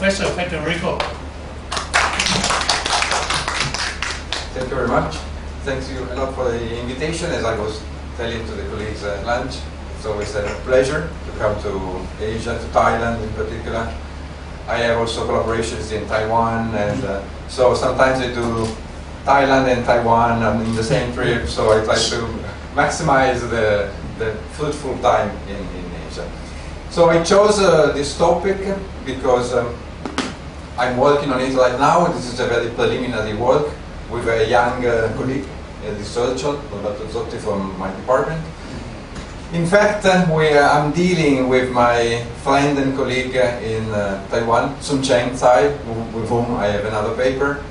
Professor Federico. Thank you very much. Thank you a lot for the invitation. As I was telling to the colleagues at lunch, it's always a pleasure to come to Asia, to Thailand in particular. I have also collaborations in Taiwan, and so sometimes I do Thailand and Taiwan in the same trip, so I try to maximize the fruitful time in Asia. So I chose this topic because I'm working on it right now. This is a very preliminary work with a young colleague, a researcher, Dr. Zotti from my department. In fact, I'm dealing with my friend and colleague in Taiwan, Sun Cheng Tsai, with whom I have another paper,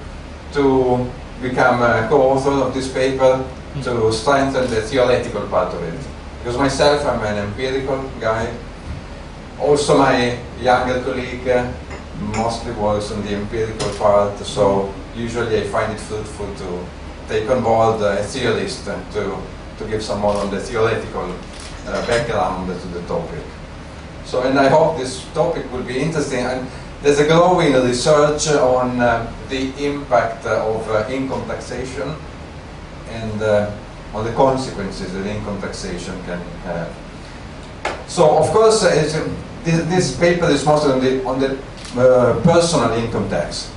to become a co-author of this paper to strengthen the theoretical part of it. Because myself, I'm an empirical guy. Also, my younger colleague mostly works on the empirical part, so usually I find it fruitful to take on board a theorist to give some more on the theoretical background to the topic. So, and I hope this topic will be interesting. And there's a growing research on the impact of income taxation and on the consequences that income taxation can have. So, of course, this paper is mostly on the personal income tax.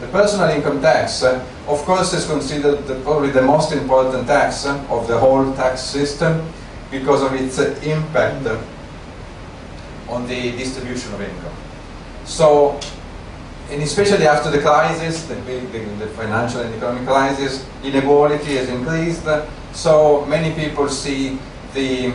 The personal income tax, of course, is considered probably the most important tax of the whole tax system because of its impact on the distribution of income. So, and especially after the crisis, the financial and economic crisis, inequality has increased. So many people see the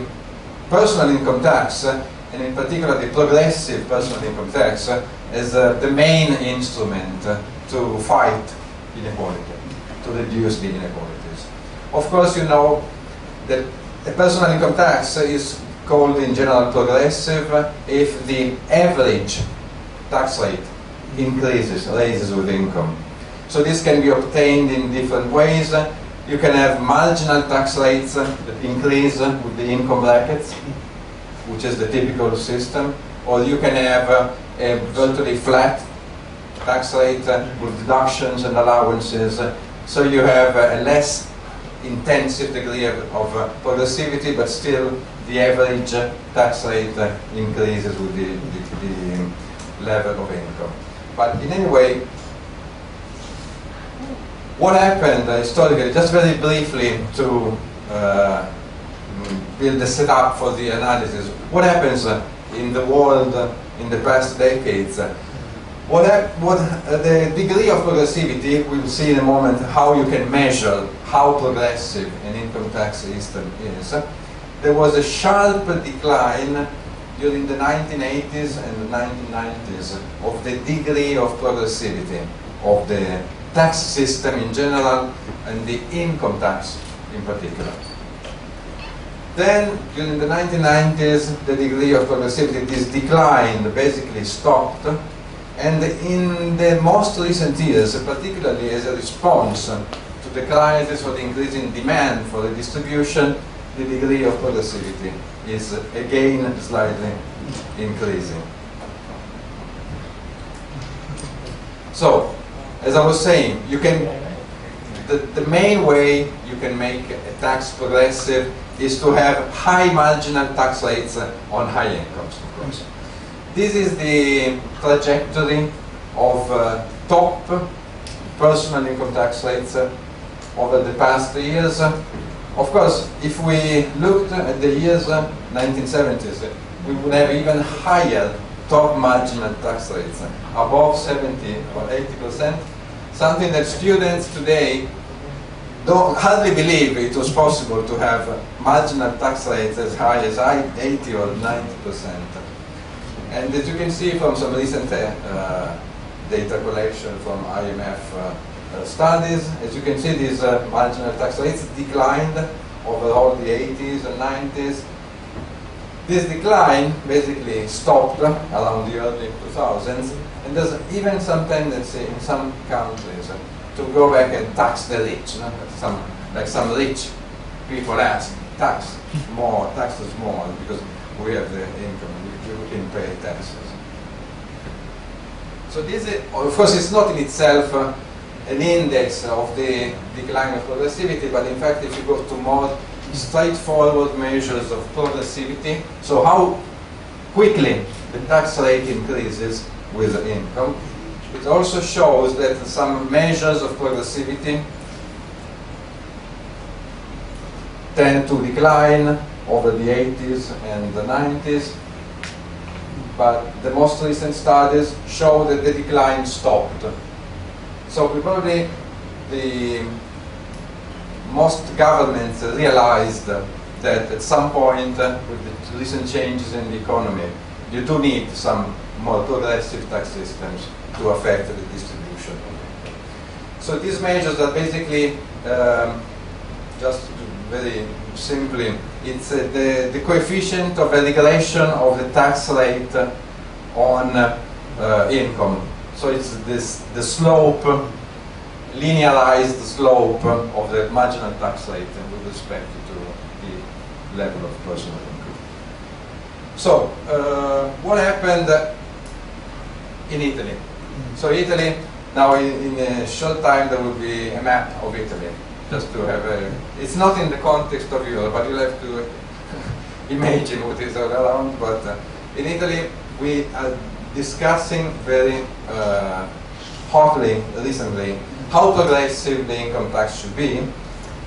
personal income tax, and in particular the progressive personal income tax, as the main instrument to fight inequality, to reduce the inequalities. Of course, you know that a personal income tax is called in general progressive if the average tax rate increases, raises with income. So this can be obtained in different ways. You can have marginal tax rates that increase with the income brackets, which is the typical system, or you can have a virtually flat tax rate with deductions and allowances. So you have a less intensive degree of progressivity, but still the average tax rate increases with the level of income. But in any way, what happened historically, just very briefly to build a setup for the analysis, what happens in the world in the past decades? The degree of progressivity, we'll see in a moment how you can measure how progressive an income tax system is. There was a sharp decline during the 1980s and the 1990s of the degree of progressivity of the tax system in general and the income tax in particular. Then, during the 1990s, the degree of progressivity declined, basically stopped. And in the most recent years, particularly as a response to the crisis or the increasing demand for the distribution, the degree of progressivity is again slightly increasing. So, as I was saying, you can, the main way you can make a tax progressive is to have high marginal tax rates on high incomes, of course. This is the trajectory of top personal income tax rates over the past years. Of course, if we looked at the years 1970s, we would have even higher top marginal tax rates, above 70 or 80%, something that students today don't hardly believe it was possible to have marginal tax rates as high as 80 or 90%. And as you can see from some recent data collection from IMF studies, as you can see, these marginal tax rates declined over all the 80s and 90s. This decline basically stopped around the early 2000s, and there's even some tendency in some countries to go back and tax the rich. Like some rich people ask, tax us more, because we have the income, we can pay taxes. So this is, of course, it's not in itself an index of the decline of progressivity, but in fact, if you go to more straightforward measures of progressivity, so how quickly the tax rate increases with income, it also shows that some measures of progressivity tend to decline over the 80s and the 90s, but the most recent studies show that the decline stopped. So probably most governments realized that at some point with the recent changes in the economy, you do need some more progressive tax systems to affect the distribution. So these measures are basically, just very simply, it's the coefficient of a regression of the tax rate on income. So it's the slope, linearized slope of the marginal tax rate with respect to the level of personal income. So what happened in Italy? So Italy, now in a short time there will be a map of Italy. Just to have a, it's not in the context of Europe, but you'll have to imagine what is all around. But in Italy, we are discussing very hotly recently how progressive the income tax should be,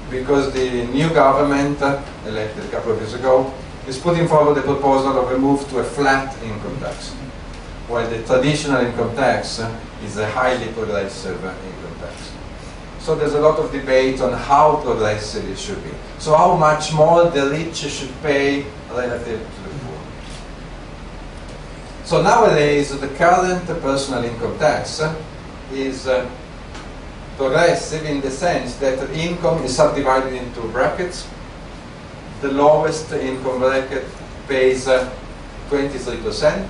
because the new government, elected a couple of years ago, is putting forward a proposal of a move to a flat income tax, while the traditional income tax is a highly progressive income tax. So there's a lot of debate on how progressive it should be. So how much more the rich should pay relative to the poor. So nowadays, the current personal income tax is progressive in the sense that income is subdivided into brackets. The lowest income bracket pays 23%,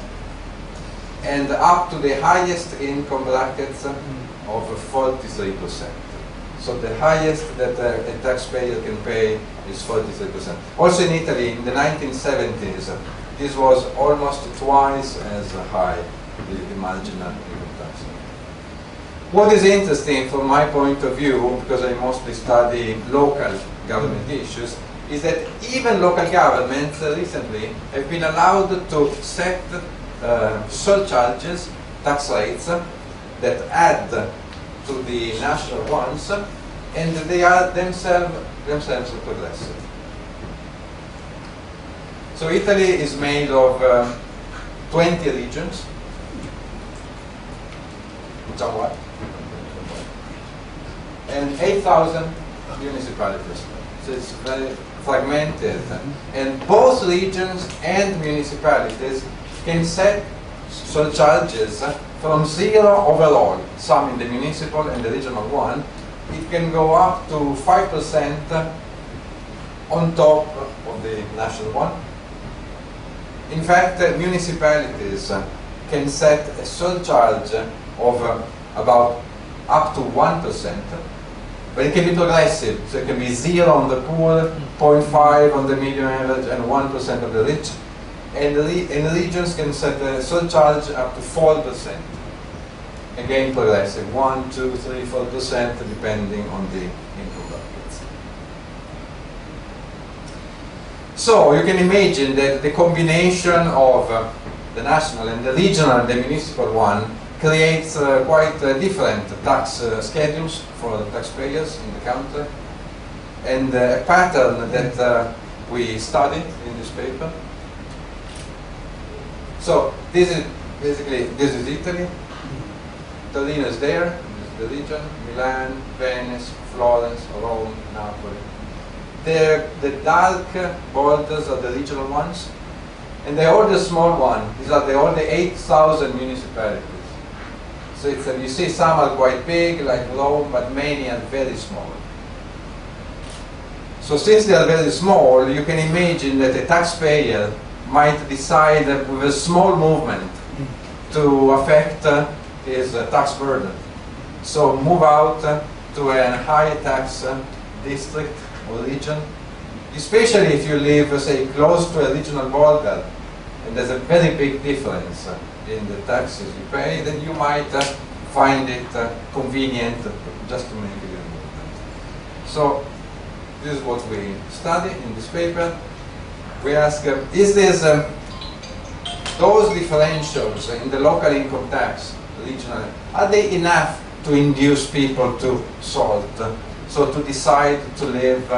and up to the highest income brackets of 43%. So the highest that a taxpayer can pay is 43%. Also in Italy, in the 1970s, this was almost twice as high, the marginal income tax. What is interesting from my point of view, because I mostly study local government issues, is that even local governments recently have been allowed to set surcharges, tax rates, that add to the national ones, and they are themselves progressive. So Italy is made of 20 regions, somewhat, and 8,000 municipalities. So it's very fragmented, and both regions and municipalities can set surcharges from zero overall, some in the municipal and the regional one. It can go up to 5% on top of the national one. In fact, municipalities can set a surcharge of about up to 1%, but it can be progressive. So it can be 0 on the poor, 0.5 on the medium average, and 1% of the rich. And regions can set a surcharge up to 4%. Again, progressive, 1, 2, 3, 4%, depending on the income brackets. So you can imagine that the combination of the national and the regional and the municipal one creates quite different tax schedules for the taxpayers in the country, and a pattern that we studied in this paper. So this is basically, this is Italy. Torino is there, this is the region, Milan, Venice, Florence, Rome, Napoli. The dark borders are the regional ones, and all the small ones, these are all the 8,000 municipalities. So it's, you see some are quite big, like Rome, but many are very small. So since they are very small, you can imagine that a taxpayer might decide with a small movement to affect his tax burden. So move out to a high tax district or region, especially if you live, say, close to a regional border, and there's a very big difference in the taxes you pay, then you might find it convenient just to make it a movement. So this is what we study in this paper. We ask, is this those differentials in the local income tax, regional, are they enough to induce people to salt? So to decide to live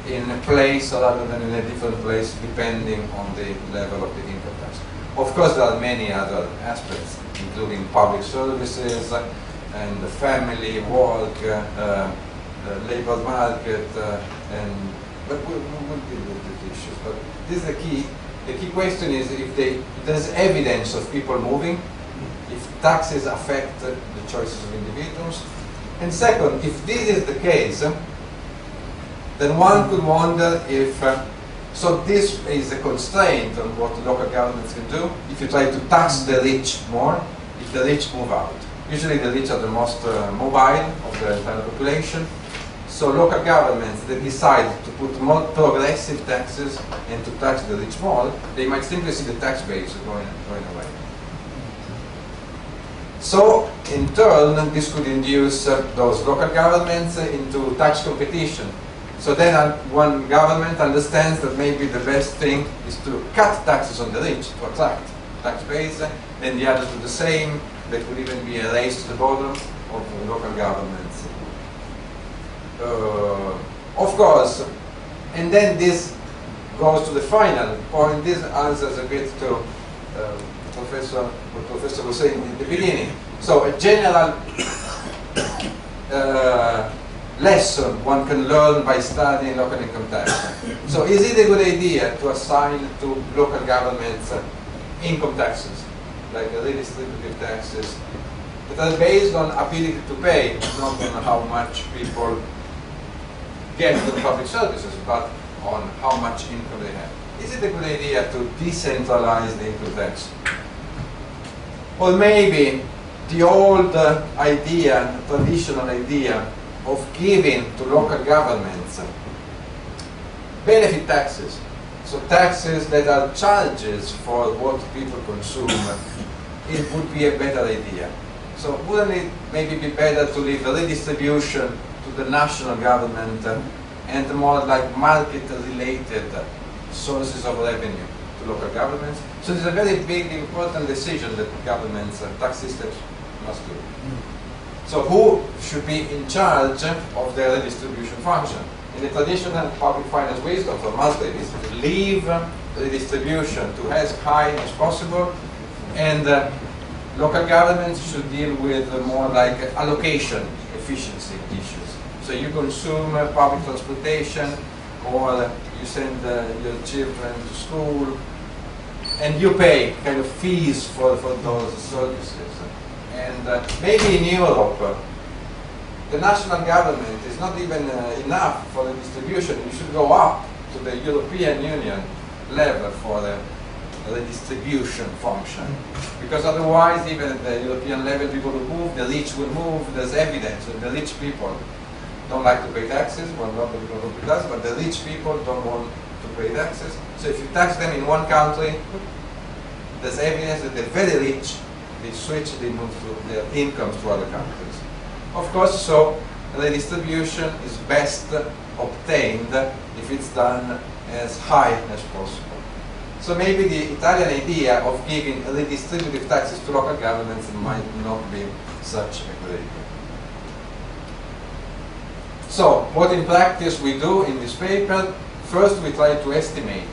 in a place rather than in a different place depending on the level of the income tax. Of course, there are many other aspects, including public services and the family, work, labor market, but we'll deal with these issues. But this is the key. The key question is if there's evidence of people moving, if taxes affect the choices of individuals. And second, if this is the case, then one could wonder if, so this is a constraint on what local governments can do. If you try to tax the rich more, if the rich move out. Usually the rich are the most mobile of the entire population. So local governments that decide to put more progressive taxes and to tax the rich more, they might simply see the tax base going away. So in turn, this could induce those local governments into tax competition. So then one government understands that maybe the best thing is to cut taxes on the rich to attract tax base, and the others do the same. There could even be a race to the bottom of the local governments. Of course, and then this goes to the final point. This answers a bit to what Professor was saying in the beginning. So a general lesson one can learn by studying local income tax. So is it a good idea to assign to local governments income taxes, like redistributive taxes, that are based on ability to pay, not on how much people get from public services, but on how much income they have? Is it a good idea to decentralize the income tax? Or maybe the old idea, traditional idea of giving to local governments benefit taxes, so taxes that are charges for what people consume, it would be a better idea. So wouldn't it maybe be better to leave the redistribution to the national government and more like market-related sources of revenue to local governments? So it's a very big, important decision that governments and tax systems must do. So who should be in charge of the redistribution function? In the traditional public finance wisdom for Maastricht is to leave redistribution to as high as possible, and local governments should deal with more like allocation efficiency issues. So you consume public transportation, or you send your children to school, and you pay kind of fees for those services. And maybe in Europe, the national government is not even enough for the distribution. You should go up to the European Union level for the distribution function. Because otherwise, even at the European level, people will move, the rich will move. There's evidence that the rich people don't like to pay taxes. Well, not the people who does, but the rich people don't want to pay taxes. So if you tax them in one country, there's evidence that the very rich, they switch, they move their incomes to other countries. Of course, so redistribution is best obtained if it's done as high as possible. So maybe the Italian idea of giving redistributive taxes to local governments might not be such a good idea. So what in practice we do in this paper, first we try to estimate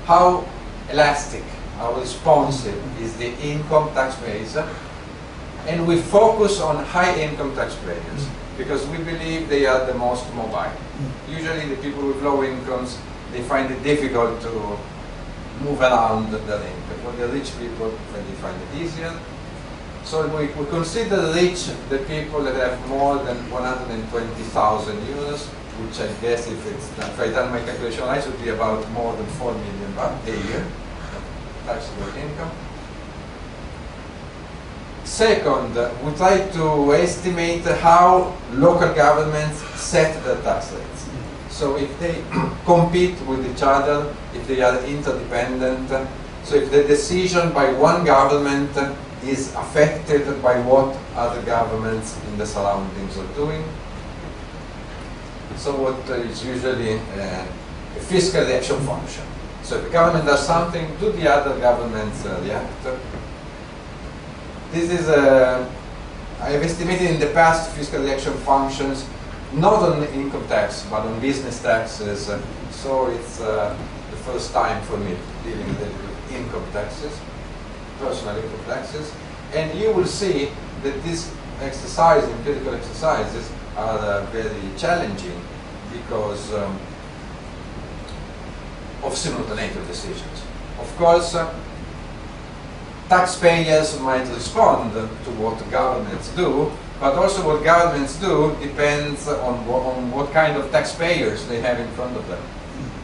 how elastic, how responsive is the income tax base, and we focus on high income taxpayers because we believe they are the most mobile. Usually the people with low incomes, they find it difficult to move around their income. For the rich people, they find it easier. So we consider rich the people that have more than 120,000 euros, which I guess if I done my calculation right, would be about more than 4 million baht a year taxable income. Second, we try to estimate how local governments set their tax rates. So if they compete with each other, if they are interdependent, So if the decision by one government is affected by what other governments in the surroundings are doing, so what is usually a fiscal reaction function. So if the government does something, do the other governments react? This is I have estimated in the past fiscal reaction functions, not on income tax, but on business taxes. So it's the first time for me dealing with income taxes, personal income taxes. And you will see that these exercises, empirical exercises, are very challenging because of simultaneous decisions. Of course, taxpayers might respond to what governments do, but also what governments do depends on what kind of taxpayers they have in front of them.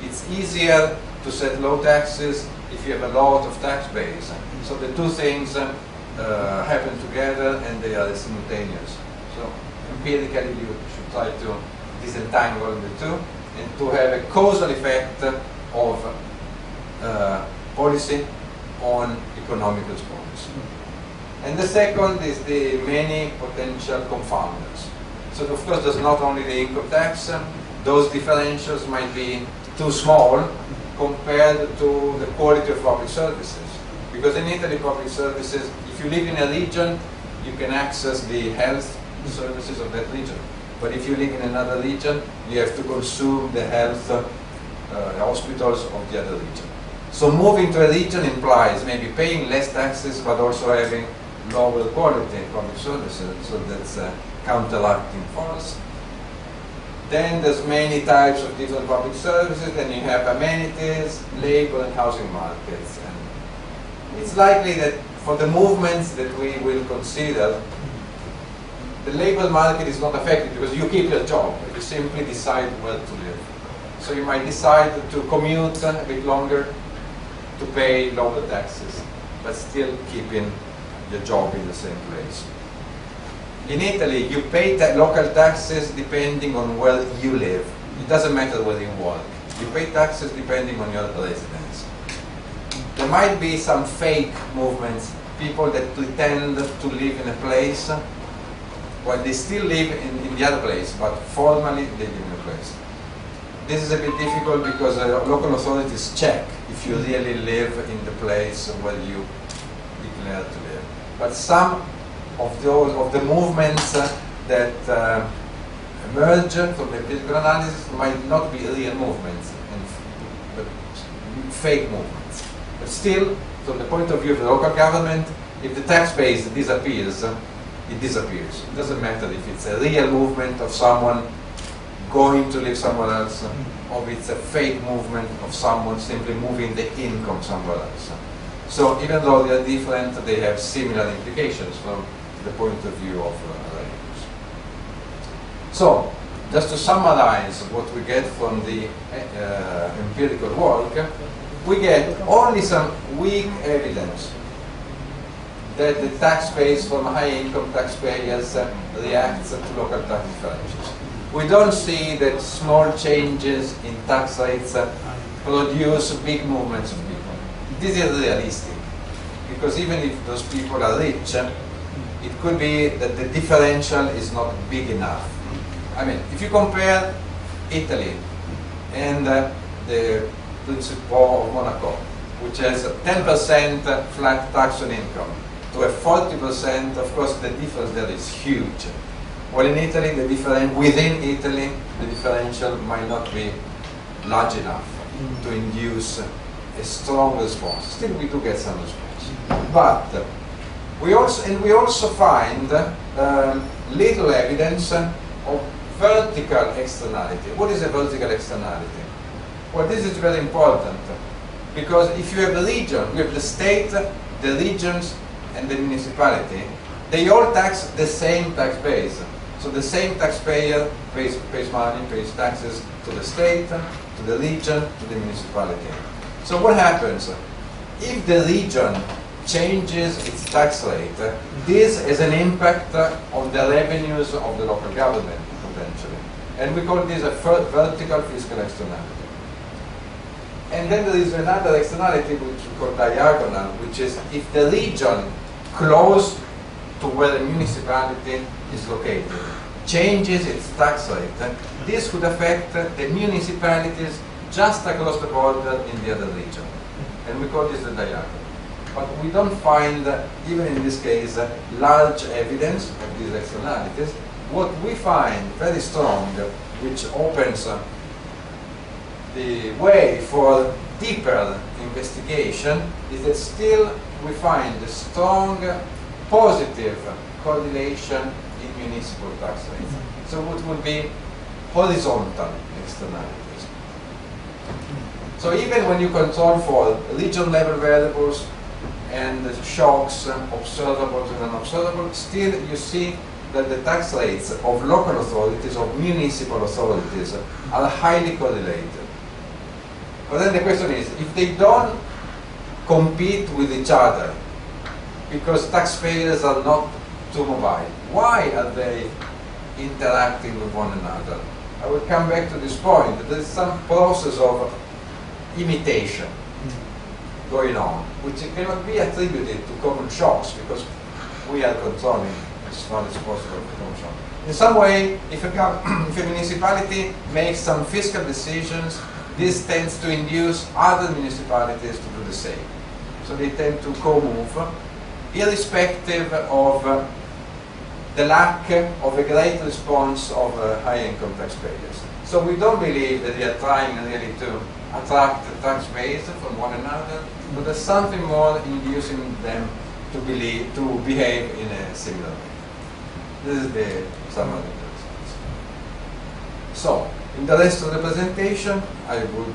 It's easier to set low taxes if you have a lot of taxpayers. So the two things happen together and they are simultaneous. So empirically you should try to disentangle the two and to have a causal effect of policy on economic response. And the second is the many potential confounders. So of course there's not only the income tax, those differentials might be too small compared to the quality of public services. Because in Italy, public services, if you live in a region, you can access the health services of that region. But if you live in another region, you have to consume the health hospitals of the other region. So moving to a region implies maybe paying less taxes, but also having lower quality public services. So that's a counteracting force. Then there's many types of different public services. Then you have amenities, labor, and housing markets. And it's likely that for the movements that we will consider, the labor market is not affected because you keep your job. You simply decide where to live. So you might decide to commute a bit longer, to pay lower taxes, but still keeping your job in the same place. In Italy, you pay local taxes depending on where you live. It doesn't matter where you work. You pay taxes depending on your residence. There might be some fake movements, people that pretend to live in a place while they still live in the other place, but formally they live in a place. This is a bit difficult because local authorities check if you really live in the place where you declare to live. But some of the movements that emerge from the empirical analysis might not be real movements, but fake movements. But still, from the point of view of the local government, if the tax base disappears, it disappears. It doesn't matter if it's a real movement of someone going to live somewhere else, or if it's a fake movement of someone simply moving the income somewhere else. So even though they are different, they have similar implications from the point of view of revenues. So, just to summarize what we get from the empirical work, we get only some weak evidence that the tax base from high-income taxpayers reacts to local tax differentials. We don't see that small changes in tax rates produce big movements of people. This is realistic, because even if those people are rich, it could be that the differential is not big enough. I mean, if you compare Italy and the Principal of Monaco, which has 10% flat tax on income, to a 40%, of course the difference there is huge. While in Italy, within Italy, the differential might not be large enough to induce a strong response. Still, we do get some response. But we also find little evidence of vertical externality. What is a vertical externality? Well, this is very important, because if you have a region, you have the state, the regions, and the municipality, they all tax the same tax base. So the same taxpayer pays money, pays taxes to the state, to the region, to the municipality. So what happens? If the region changes its tax rate, this has an impact on the revenues of the local government, potentially. And we call this a vertical fiscal externality. And then there is another externality which we call diagonal, which is if the region close to where the municipality is located changes its tax rate, this could affect the municipalities just across the border in the other region. And we call this the diagonal. But we don't find, even in this case, large evidence of these externalities. What we find very strong, which opens the way for deeper investigation, is that still we find a strong positive correlation in municipal tax rates. So what would be horizontal externalities. So even when you control for region level variables and shocks, observable and unobservable, still you see that the tax rates of local authorities, of municipal authorities, are highly correlated. But then the question is, if they don't compete with each other, because taxpayers are not too mobile, why are they interacting with one another? I will come back to this point. There is some process of imitation going on, which cannot be attributed to common shocks because we are controlling as far as possible the common shock. In some way, if a municipality makes some fiscal decisions, this tends to induce other municipalities to do the same. So they tend to co-move, irrespective of the lack of a great response of high-income taxpayers. So we don't believe that they are trying really to attract the taxpayers from one another, but there's something more inducing them to behave in a similar way. This is the summary of the results. So, in the rest of the presentation, I would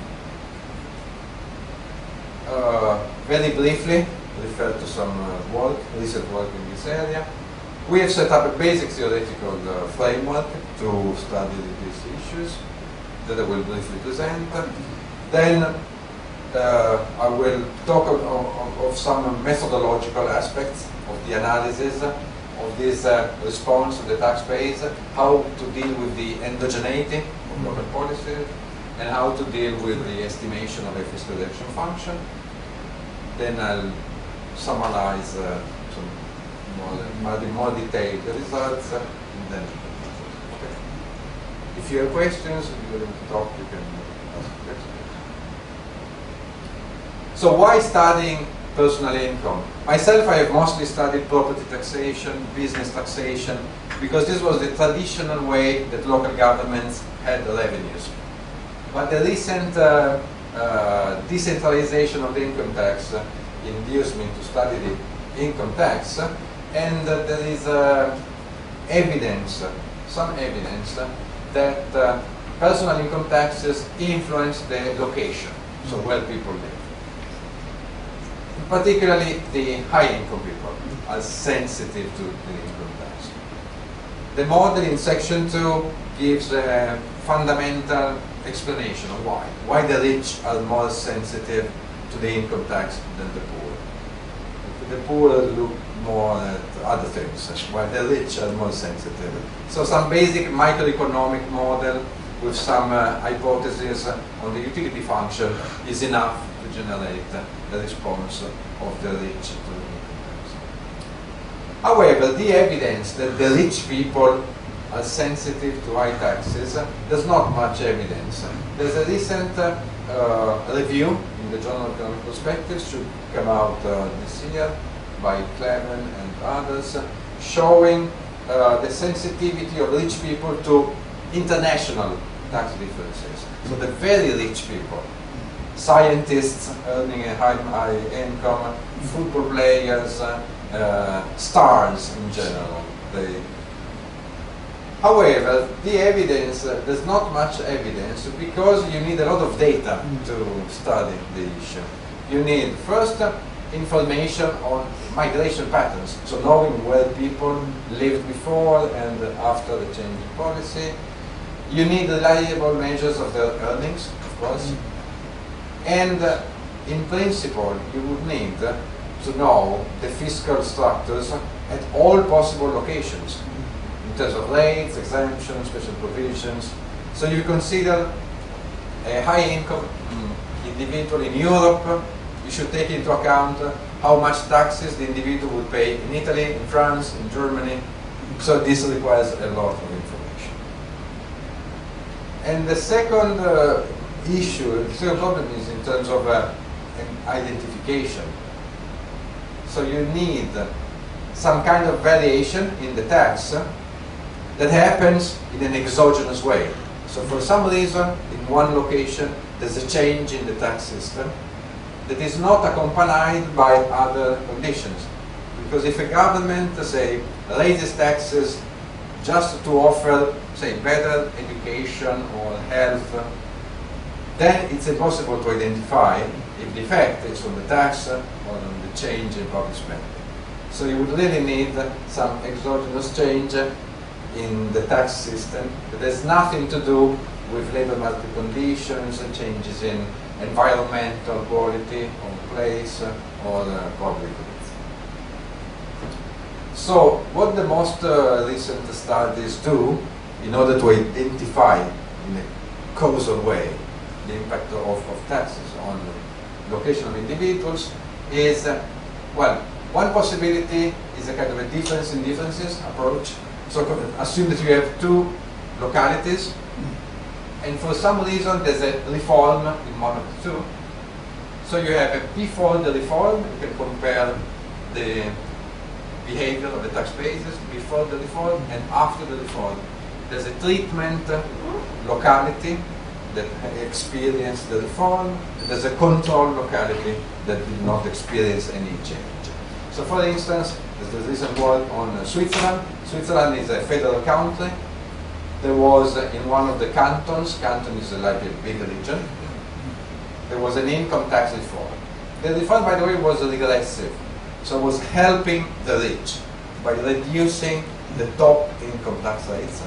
very briefly refer to some recent work in this area. We have set up a basic theoretical framework to study these issues that I will briefly present. Then I will talk of some methodological aspects of the analysis of this response to the tax base, how to deal with the endogeneity of local policies, and how to deal with the estimation of a fiscal reduction function. Then I'll summarize some more detailed results, and then okay. If you have questions, if you're willing to talk, you can ask questions. So why studying personal income? Myself, I have mostly studied property taxation, business taxation, because this was the traditional way that local governments had revenues. But the recent decentralization of the income tax induced me to study the income tax, and there is some evidence that personal income taxes influence the location, so where people live. Particularly the high-income people are sensitive to the income tax. The model in section 2 gives a fundamental explanation of why. Why the rich are more sensitive to the income tax than the poor. The poor look more at other things, while the rich are more sensitive. So some basic microeconomic model with some hypotheses on the utility function is enough to generate the response of the rich to the income tax. However, the evidence that the rich people are sensitive to high taxes, there's not much evidence. There's a recent review in the Journal of Economic Perspectives, should come out this year, by Clement and others, showing the sensitivity of rich people to international tax differences. So the very rich people, scientists earning a high income, football players, stars in general. However, the evidence, there's not much evidence because you need a lot of data to study the issue. You need first information on migration patterns, so knowing where people lived before and after the change in policy. You need reliable measures of their earnings, of course. And in principle, you would need to know the fiscal structures at all possible locations in terms of rates, exemptions, special provisions. So you consider a high income individual in Europe, you should take into account how much taxes the individual would pay in Italy, in France, in Germany. So this requires a lot of information. And the second issue, the second problem is in terms of identification. So you need some kind of variation in the tax that happens in an exogenous way. So for some reason, in one location, there's a change in the tax system that is not accompanied by other conditions. Because if a government, say, raises taxes just to offer, say, better education or health, then it's impossible to identify if the effect is on the tax or on the change in public spending. So you would really need some exogenous change in the tax system that has nothing to do with labor market conditions and changes in environmental quality of place or public goods. So what the most recent studies do in order to identify in a causal way the impact of taxes on the location of individuals is, well, one possibility is a kind of a difference in differences approach. So assume that you have two localities, and for some reason there's a reform in one of the two. So you have a before the reform, you can compare the behavior of the tax bases before the reform and after the reform. There's a treatment locality that experienced the reform, and there's a control locality that did not experience any change. So for instance, there's the recent work on Switzerland. Switzerland is a federal country. There was in one of the cantons, canton is like a big region, there was an income tax reform. The reform, by the way, was regressive. So it was helping the rich by reducing the top income tax rates.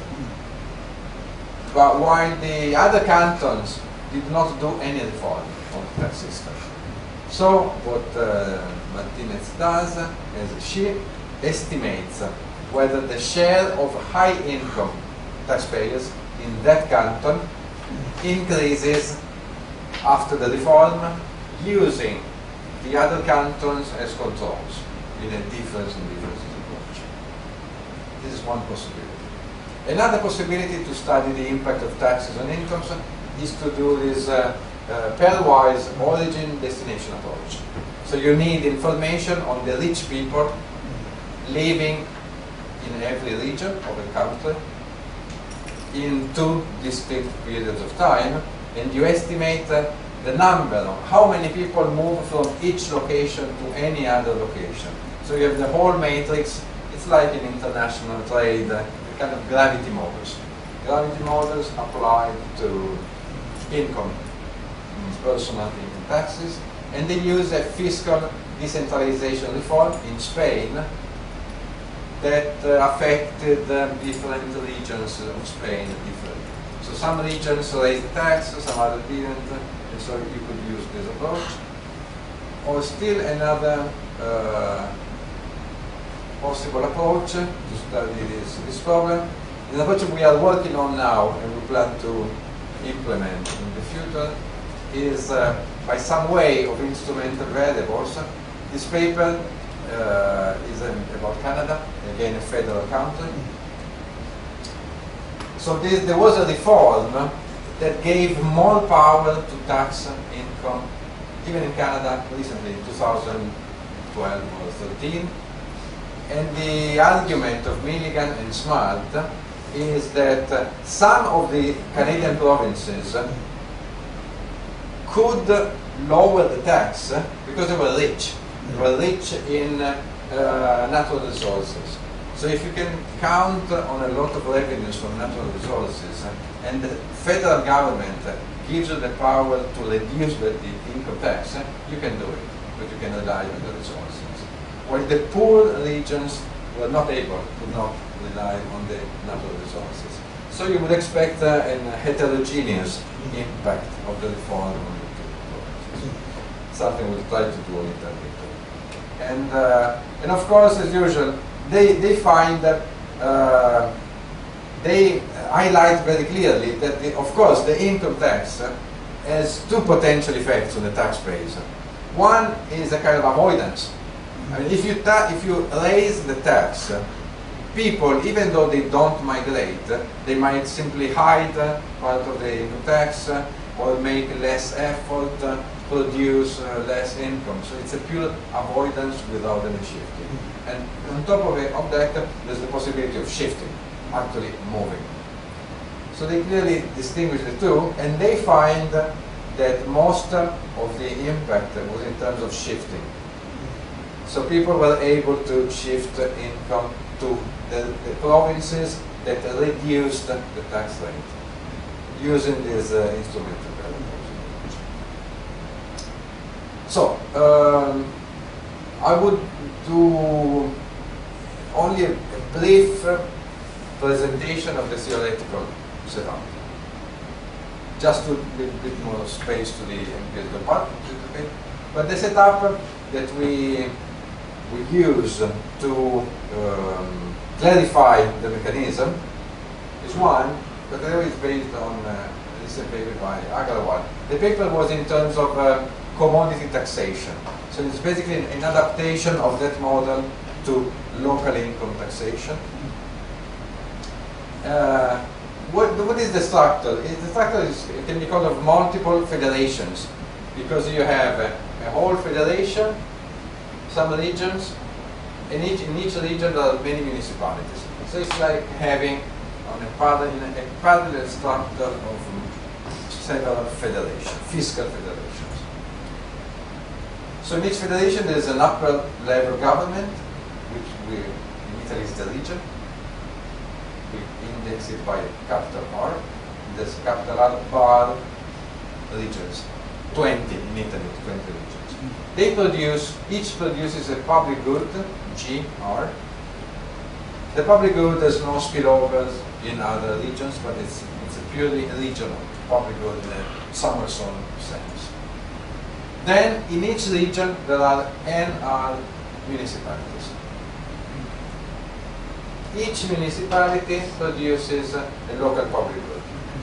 But while the other cantons did not do any reform of the tax system. So what Martinez does is she estimates whether the share of high income taxpayers in that canton increases after the reform using the other cantons as controls in a difference in differences approach. This is one possibility. Another possibility to study the impact of taxes on incomes is to do this pairwise origin-destination approach. So you need information on the rich people living in every region of a country in two distinct periods of time, and you estimate the number of how many people move from each location to any other location. So you have the whole matrix. It's like in international trade, kind of gravity models. Gravity models applied to income, personal income taxes, and they use a fiscal decentralization reform in Spain that affected different regions of Spain differently. So some regions raised the tax, some other didn't, and so you could use this approach. Or still another possible approach to study this problem. The approach we are working on now and we plan to implement in the future is by some way of instrumental variables. This paper is about Canada, again a federal country. So there was a reform that gave more power to tax income, even in Canada recently, in 2012 or 13. And the argument of Milligan and Smart is that some of the Canadian provinces could lower the tax because they were rich. They were rich in natural resources. So if you can count on a lot of revenues from natural resources and the federal government gives you the power to reduce the income tax, you can do it, but you can rely on the resources. While the poor regions were not able to not rely on the natural resources. So you would expect a heterogeneous impact of the reform on the two provinces. Something we'll try to do in Italy. And of course, as usual, they find that they highlight very clearly that, of course, the income tax has two potential effects on the tax base. One is a kind of avoidance. I mean, if you raise the tax, people, even though they don't migrate, they might simply hide part of the income tax or make less effort, produce less income. So it's a pure avoidance without any shifting. And on top of that, there's the possibility of shifting, actually moving. So they clearly distinguish the two, and they find that most of the impact was in terms of shifting. So people were able to shift income to the provinces that reduced the tax rate using this instrument. So I would do only a brief presentation of the theoretical setup, just to give a bit more space to the empirical part. Okay? But the setup that we use to clarify the mechanism is one, but the other is based on this paper by Agarwal. The paper was in terms of commodity taxation. So it's basically an adaptation of that model to local income taxation. What is the structure? The structure can be called of multiple federations, because you have a whole federation, some regions, and in each region there are many municipalities. So it's like having a parallel structure of several federations, fiscal federations. So in each federation there is an upper level government, which in Italy is the region. We index it by capital R. There's capital R bar regions, 20 in Italy, 20 regions. Each produces a public good, GR. The public good has no spillovers in other regions, but it's a purely regional public good in a Summerson sense. Then in each region there are NR municipalities. Each municipality produces a local public good.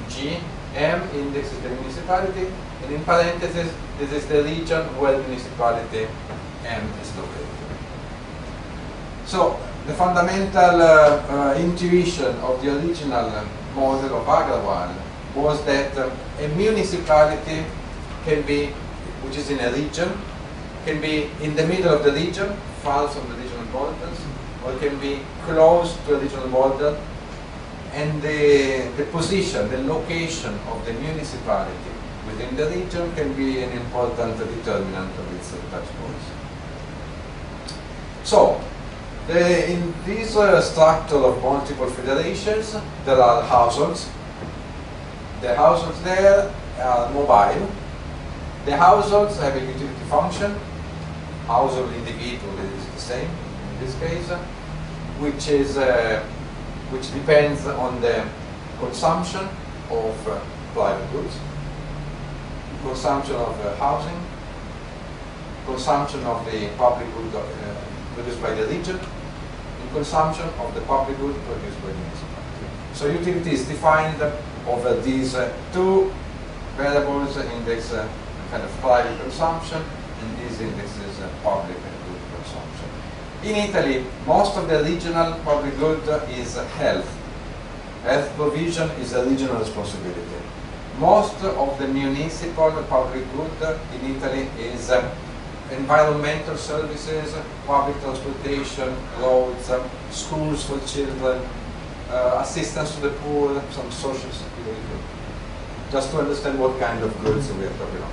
G, M indexes the municipality, and in parentheses, this is the region where the municipality M is located. So the fundamental intuition of the original model of Agarwal was that a municipality can be, which is in a region, can be in the middle of the region, far from the regional borders, or can be close to a regional border, and the position, the location of the municipality within the region can be an important determinant of its tax policy. So, in this structure of multiple federations, there are households. The households there are mobile. The households have a utility function. Household individual is the same in this case, which depends on the consumption of private goods, consumption of housing, consumption of the public good produced by the region, and consumption of the public good produced by the municipality. So utility is defined over these two variables, index kind of private consumption, and these indexes public and good consumption. In Italy, most of the regional public good is health. Health provision is a regional responsibility. Most of the municipal public good in Italy is environmental services, public transportation, roads, schools for children, assistance to the poor, some social security. Just to understand what kind of goods we are talking about.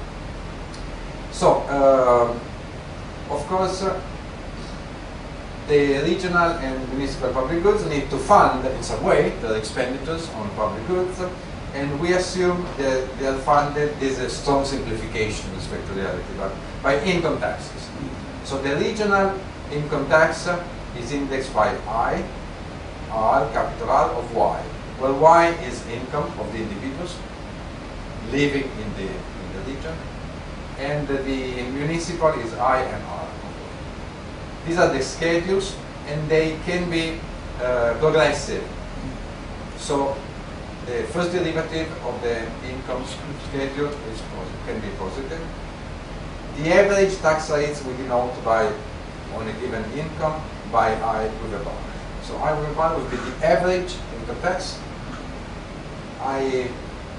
So, of course, the regional and municipal public goods need to fund in some way their expenditures on public goods, and we assume that they are funded. This is a strong simplification with respect to reality, but by income taxes. So the regional income tax is indexed by I, R, capital R of Y, where Y is income of the individuals living in the region, and the municipal is I and R. These are the schedules, and they can be progressive. So the first derivative of the income schedule can be positive. The average tax rates we denote by, on a given income, by I with a bar. So I with a bar would be the average income tax. I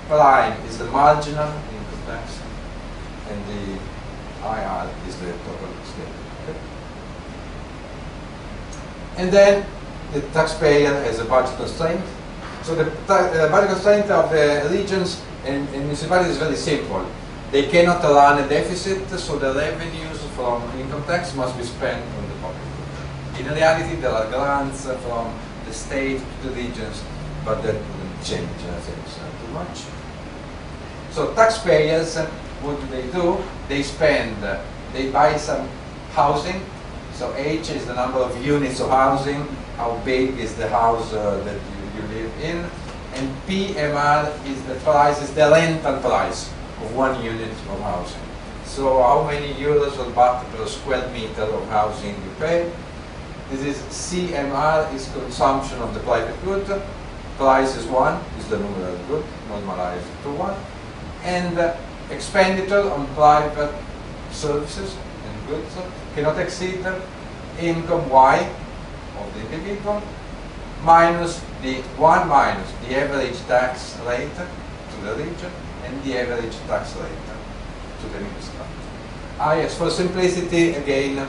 prime is the marginal income tax, and the IR is the total schedule. Okay? And then the taxpayer has a budget constraint. So the budget constraint of the regions and municipalities is very simple. They cannot run a deficit, so the revenues from income tax must be spent on the public. In reality, there are grants from the state to the regions, but that wouldn't change things too much. So taxpayers, what do? They spend, they buy some housing. So H is the number of units of housing, how big is the house that you live in, and PMR is the price, is the rental price of 1 unit of housing. So how many euros or baht per square meter of housing you pay. This is CMR is consumption of the private good. Price is 1, is the nominal good, normalized to 1. And expenditure on private services and goods cannot exceed income Y of the individual minus the 1 minus the average tax rate to the region and the average tax rate to the municipality. For simplicity, again,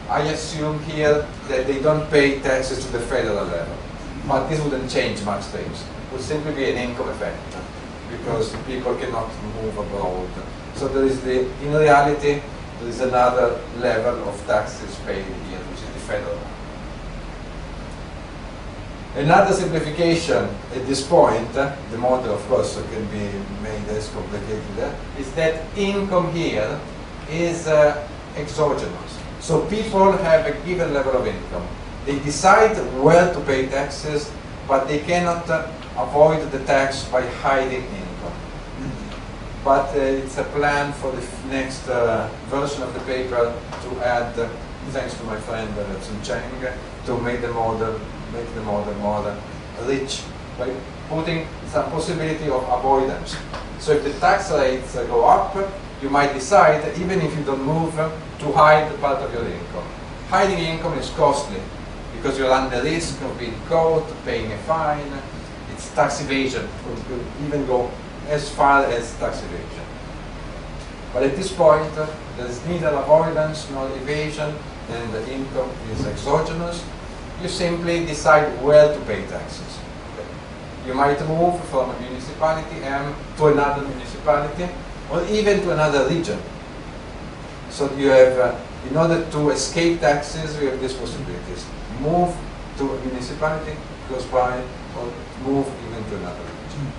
I assume here that they don't pay taxes to the federal level, but this wouldn't change much things. It would simply be an income effect because people cannot move abroad. So there is in reality, there is another level of taxes paid here, which is the federal one. Another simplification at this point, the model of course can be made less complicated, is that income here is exogenous. So people have a given level of income. They decide where to pay taxes, but they cannot avoid the tax by hiding income. But it's a plan for the next version of the paper to add, thanks to my friend Sun Cheng, to make the model more rich by putting some possibility of avoidance. So if the tax rates go up, you might decide, even if you don't move, to hide part of your income. Hiding income is costly because you run the risk of being caught, paying a fine. It's tax evasion. It could even go as far as tax evasion. But at this point, there is neither avoidance nor evasion, and the income is exogenous. You simply decide where to pay taxes. You might move from a municipality M to another municipality, or even to another region. So you have, in order to escape taxes, we have these possibilities. Move to a municipality close by, or move even to another region.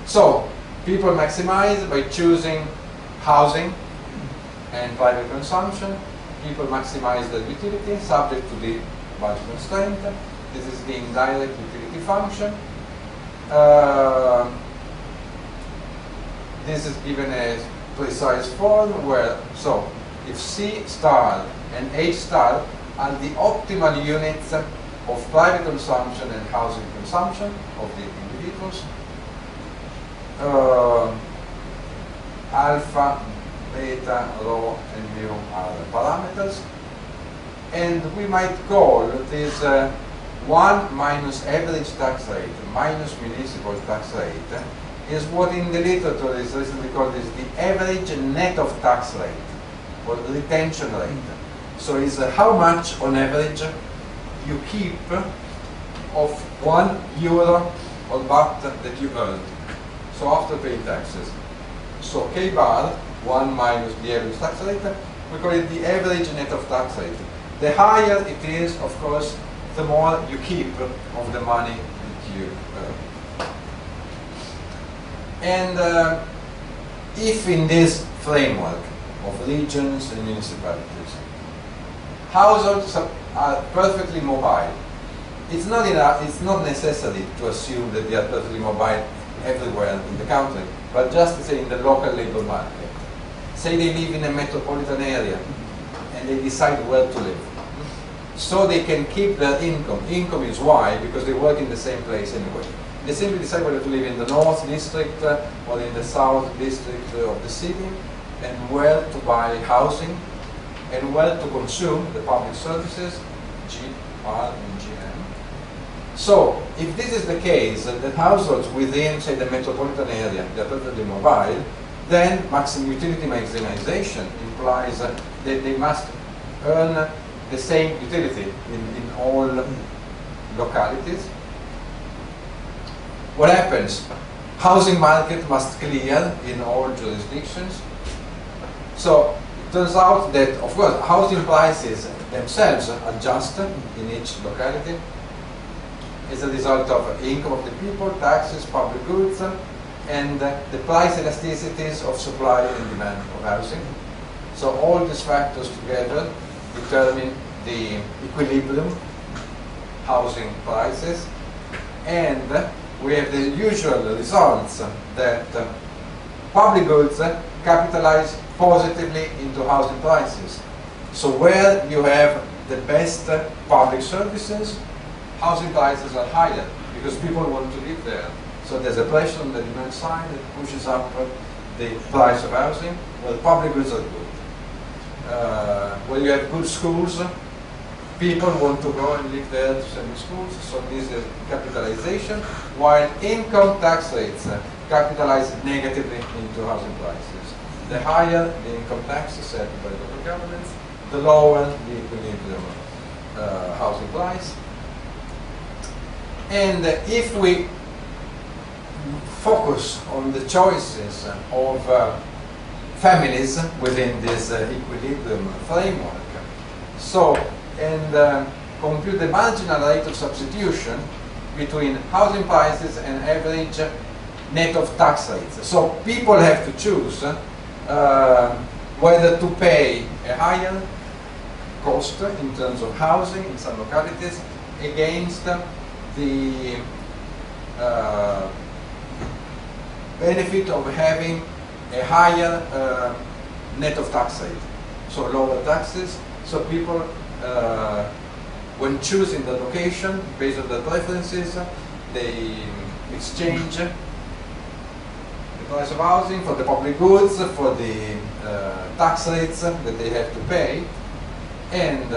So people maximize by choosing housing and private consumption. People maximize their utility subject to the budget constraint. This is the indirect utility function. This is given a precise form where, so if C star and H star are the optimal units of private consumption and housing consumption of the individuals, alpha, beta, rho, and mu are the parameters. And we might call this 1 minus average tax rate minus municipal tax rate is what in the literature is recently called is the average net of tax rate or retention rate. So it's how much on average you keep of €1 or baht that you earned. So after paying taxes. So K bar, 1 minus the average tax rate, we call it the average net of tax rate. The higher it is, of course, the more you keep of the money that you earn. And if in this framework of regions and municipalities, households are perfectly mobile, it's not necessary to assume that they are perfectly mobile everywhere in the country, but just to say in the local labor market. Say they live in a metropolitan area and they decide where to live. So they can keep their income. Income is Y because they work in the same place anyway. They simply decide whether to live in the north district or in the south district of the city, and where to buy housing, and where to consume the public services, G, R, and GM. So, if this is the case, that households within, say, the metropolitan area, they are perfectly mobile, then maximum utility maximization implies that they must earn the same utility in all localities. What happens? Housing market must clear in all jurisdictions. So it turns out that, of course, housing prices themselves adjust in each locality as a result of income of the people, taxes, public goods, and the price elasticities of supply and demand of housing. So all these factors together determine the equilibrium housing prices, and we have the usual results that public goods capitalize positively into housing prices. So where you have the best public services, housing prices are higher because people want to live there. So there's a pressure on the demand side that pushes up the price of housing. Well, public goods are good. When you have good schools, people want to go and live there to send schools, so this is capitalization, while income tax rates capitalize negatively into housing prices. The higher the income tax is set by local governments, the lower the equilibrium housing price. And if we focus on the choices of families within this equilibrium framework, and compute the marginal rate of substitution between housing prices and average net of tax rates. So people have to choose whether to pay a higher cost in terms of housing in some localities against the benefit of having a higher net of tax rate, so lower taxes. So people, when choosing the location based on their preferences, they exchange the price of housing for the public goods, for the tax rates that they have to pay. And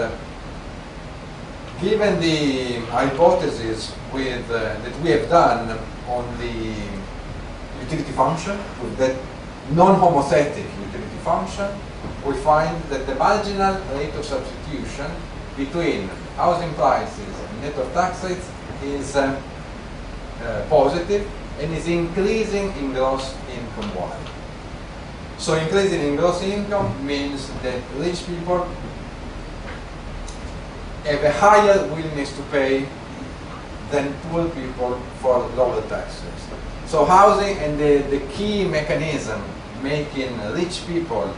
given the hypothesis that we have done on the utility function, with that non-homothetic utility function, we find that the marginal rate of substitution between housing prices and net of tax rates is positive and is increasing in gross income wide. So increasing in gross income means that rich people have a higher willingness to pay than poor people for lower taxes. So housing, and the key mechanism making rich people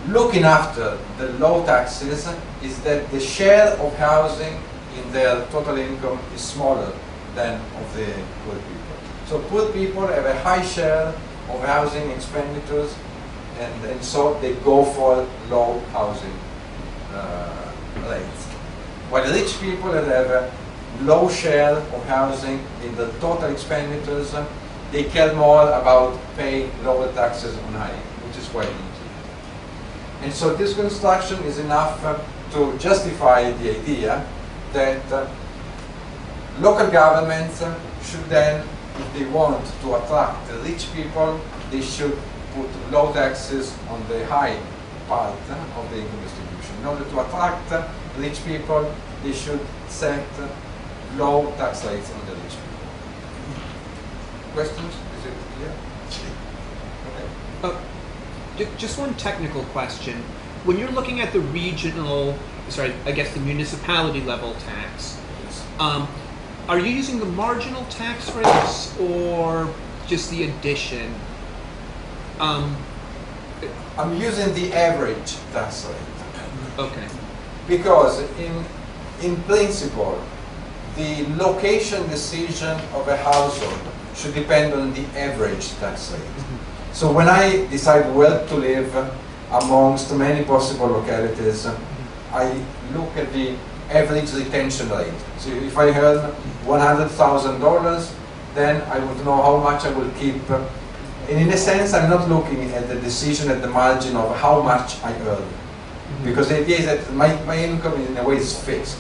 looking after the low taxes is that the share of housing in their total income is smaller than of the poor people. So poor people have a high share of housing expenditures, and so they go for low housing rates. While rich people have a low share of housing in the total expenditures, they care more about paying lower taxes on high, which is quite easy. And so this construction is enough to justify the idea that local governments should then, if they want to attract rich people, they should put low taxes on the high part of the income distribution. In order to attract rich people, they should set low tax rates on the rich people. Questions? Is it clear? Okay. Just one technical question. When you're looking at the the municipality level tax, are you using the marginal tax rates or just the addition? I'm using the average tax rate. Okay. Because in principle, the location decision of a household should depend on the average tax rate. Mm-hmm. So when I decide where to live amongst many possible localities, I look at the average retention rate. So if I earn $100,000, then I would know how much I will keep. And in a sense, I'm not looking at the decision at the margin of how much I earn. Because the idea is that my income in a way is fixed.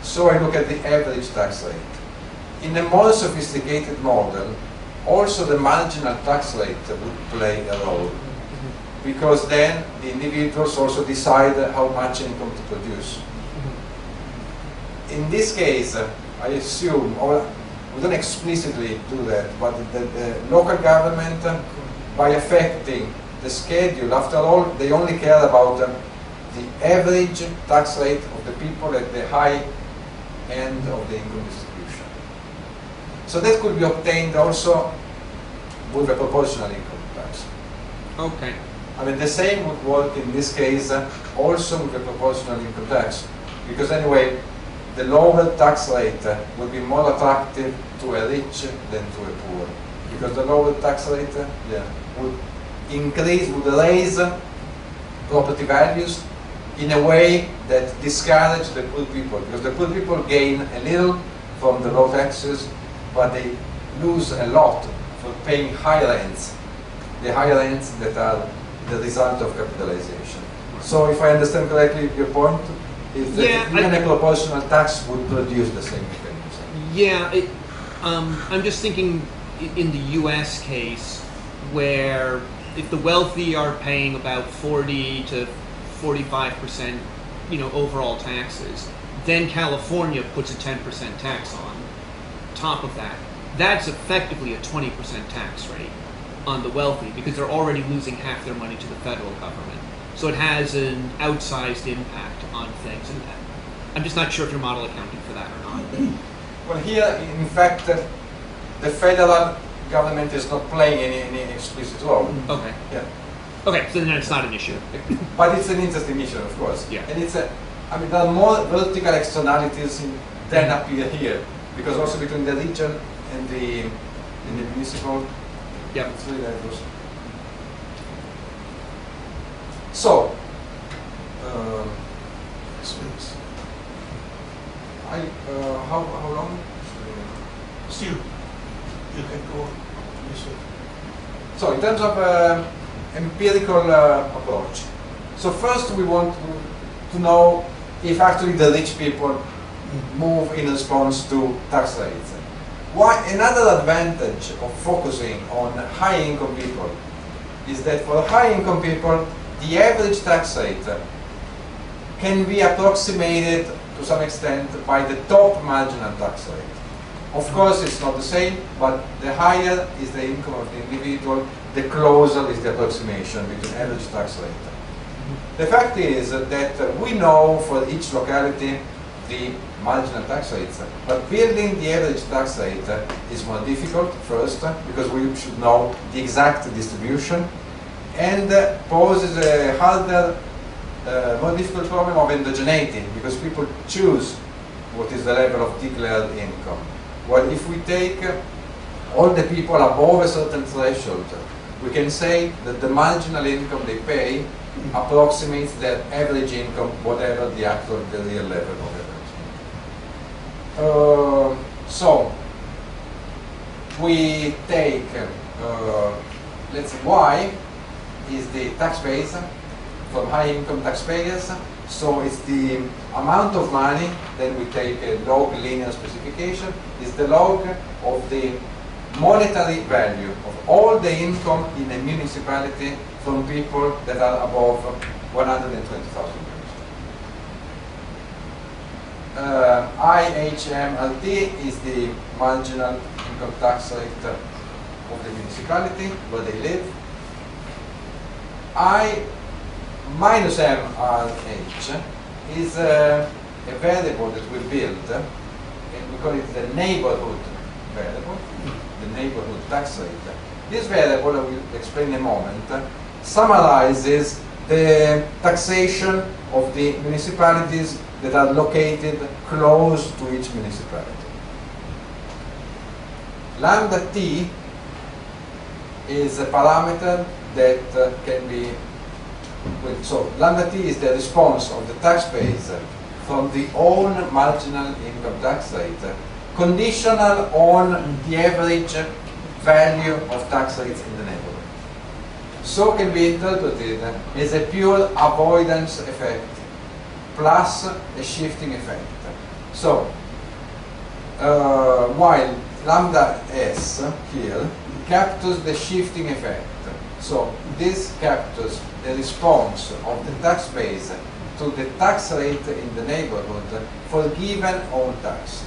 So I look at the average tax rate. In a more sophisticated model, also the marginal tax rate would play a role. Because then the individuals also decide how much income to produce. In this case, I assume, or we don't explicitly do that, but the local government, by affecting the schedule, after all, they only care about the average tax rate of the people at the high end of the income distribution. So that could be obtained also with a proportional income tax. Okay. I mean, the same would work in this case also with a proportional income tax, because anyway, the lower tax rate would be more attractive to a rich than to a poor, because the lower tax rate would increase, would raise property values in a way that discourage the poor people, because the poor people gain a little from the low taxes, but they lose a lot for paying high rents, the high rents that are the result of capitalization. So if I understand correctly, your point is that even a proportional tax would produce the same mechanism. Yeah, I'm just thinking in the US case where if the wealthy are paying about 40 to 45%, overall taxes, then California puts a 10% tax on top of that. That's effectively a 20% tax rate on the wealthy because they're already losing half their money to the federal government. So it has an outsized impact on things. And I'm just not sure if your model accounted for that or not. Well, here, in fact, the federal government is not playing any explicit role. Okay. Yeah. Okay, so then it's not an issue. But it's an interesting issue, of course. Yeah. And there are more vertical externalities than appear here, because also between the region and the municipal, it's really diverse. So, how long? Still, you can go. So, in terms of empirical approach. So first we want to know if actually the rich people move in response to tax rates. Another advantage of focusing on high income people is that for high income people, the average tax rate can be approximated to some extent by the top marginal tax rate. Of course, it's not the same, but the higher is the income of the individual, the closer is the approximation between average tax rate. The fact is that we know for each locality the marginal tax rates, but building the average tax rate is more difficult first, because we should know the exact distribution, and poses a harder, more difficult problem of endogeneity, because people choose what is the level of declared income. Well, if we take all the people above a certain threshold, we can say that the marginal income they pay approximates their average income, whatever the real level of average. So, we take, let's say, Y is the tax base from high income taxpayers. So it's the amount of money, then we take a log linear specification, is the log of the monetary value of all the income in a municipality from people that are above 120,000 euros. IHMLT is the marginal income tax rate of the municipality where they live. I minus MRH is a variable that we build, and we call it the neighborhood variable, the neighborhood tax rate. This variable, I will explain in a moment, summarizes the taxation of the municipalities that are located close to each municipality. Lambda T is a parameter that can be, so lambda T is the response of the tax base from the own marginal income tax rate conditional on the average value of tax rates in the neighborhood. So can be interpreted as a pure avoidance effect plus a shifting effect. So, while lambda s here captures the shifting effect, so this captures the response of the tax base to the tax rate in the neighborhood for given own tax.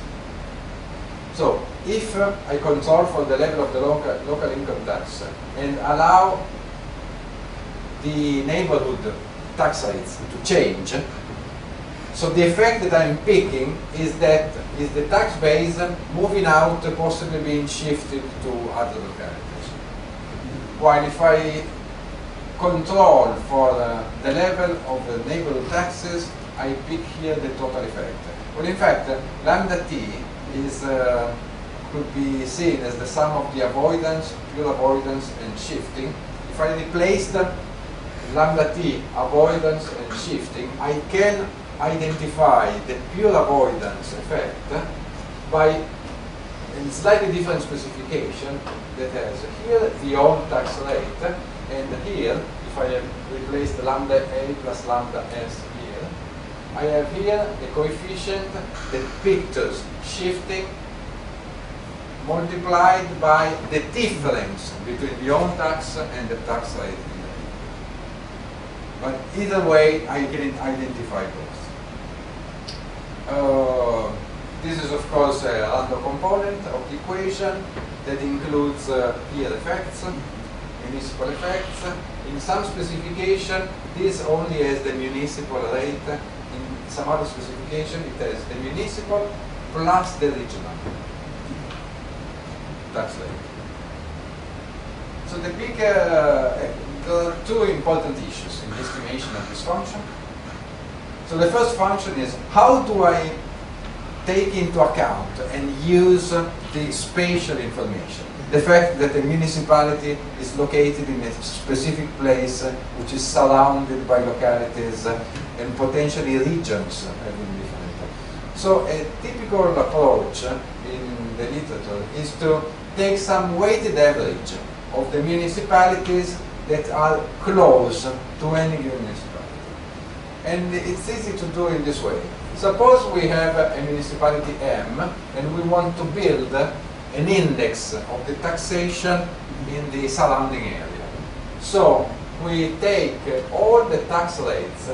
So, if I control for the level of the local income tax and allow the neighborhood tax rates to change, so the effect that I'm picking is that the tax base moving out, possibly being shifted to other localities. While if I control for the level of the neighborhood taxes, I pick here the total effect. Well, in fact, lambda t is could be seen as the sum of the avoidance, pure avoidance, and shifting. If I replace the lambda t, avoidance and shifting, I can identify the pure avoidance effect by a slightly different specification that has here the own tax rate, and here, if I have replaced lambda a plus lambda s here, I have here a coefficient that pictures shifting multiplied by the difference between the own tax and the tax rate. But either way, I can identify both. This is, of course, a random component of the equation that includes here effects, municipal effects. In some specification, this only has the municipal rate. In some other specification, it has the municipal plus the regional tax rate. So the big, there are two important issues in the estimation of this function. So the first function is, how do I take into account and use the spatial information? The fact that a municipality is located in a specific place which is surrounded by localities and potentially regions having different. So a typical approach in the literature is to take some weighted average of the municipalities that are close to any given municipality. And it's easy to do in this way. Suppose we have a municipality M and we want to build an index of the taxation in the surrounding area. So we take all the tax rates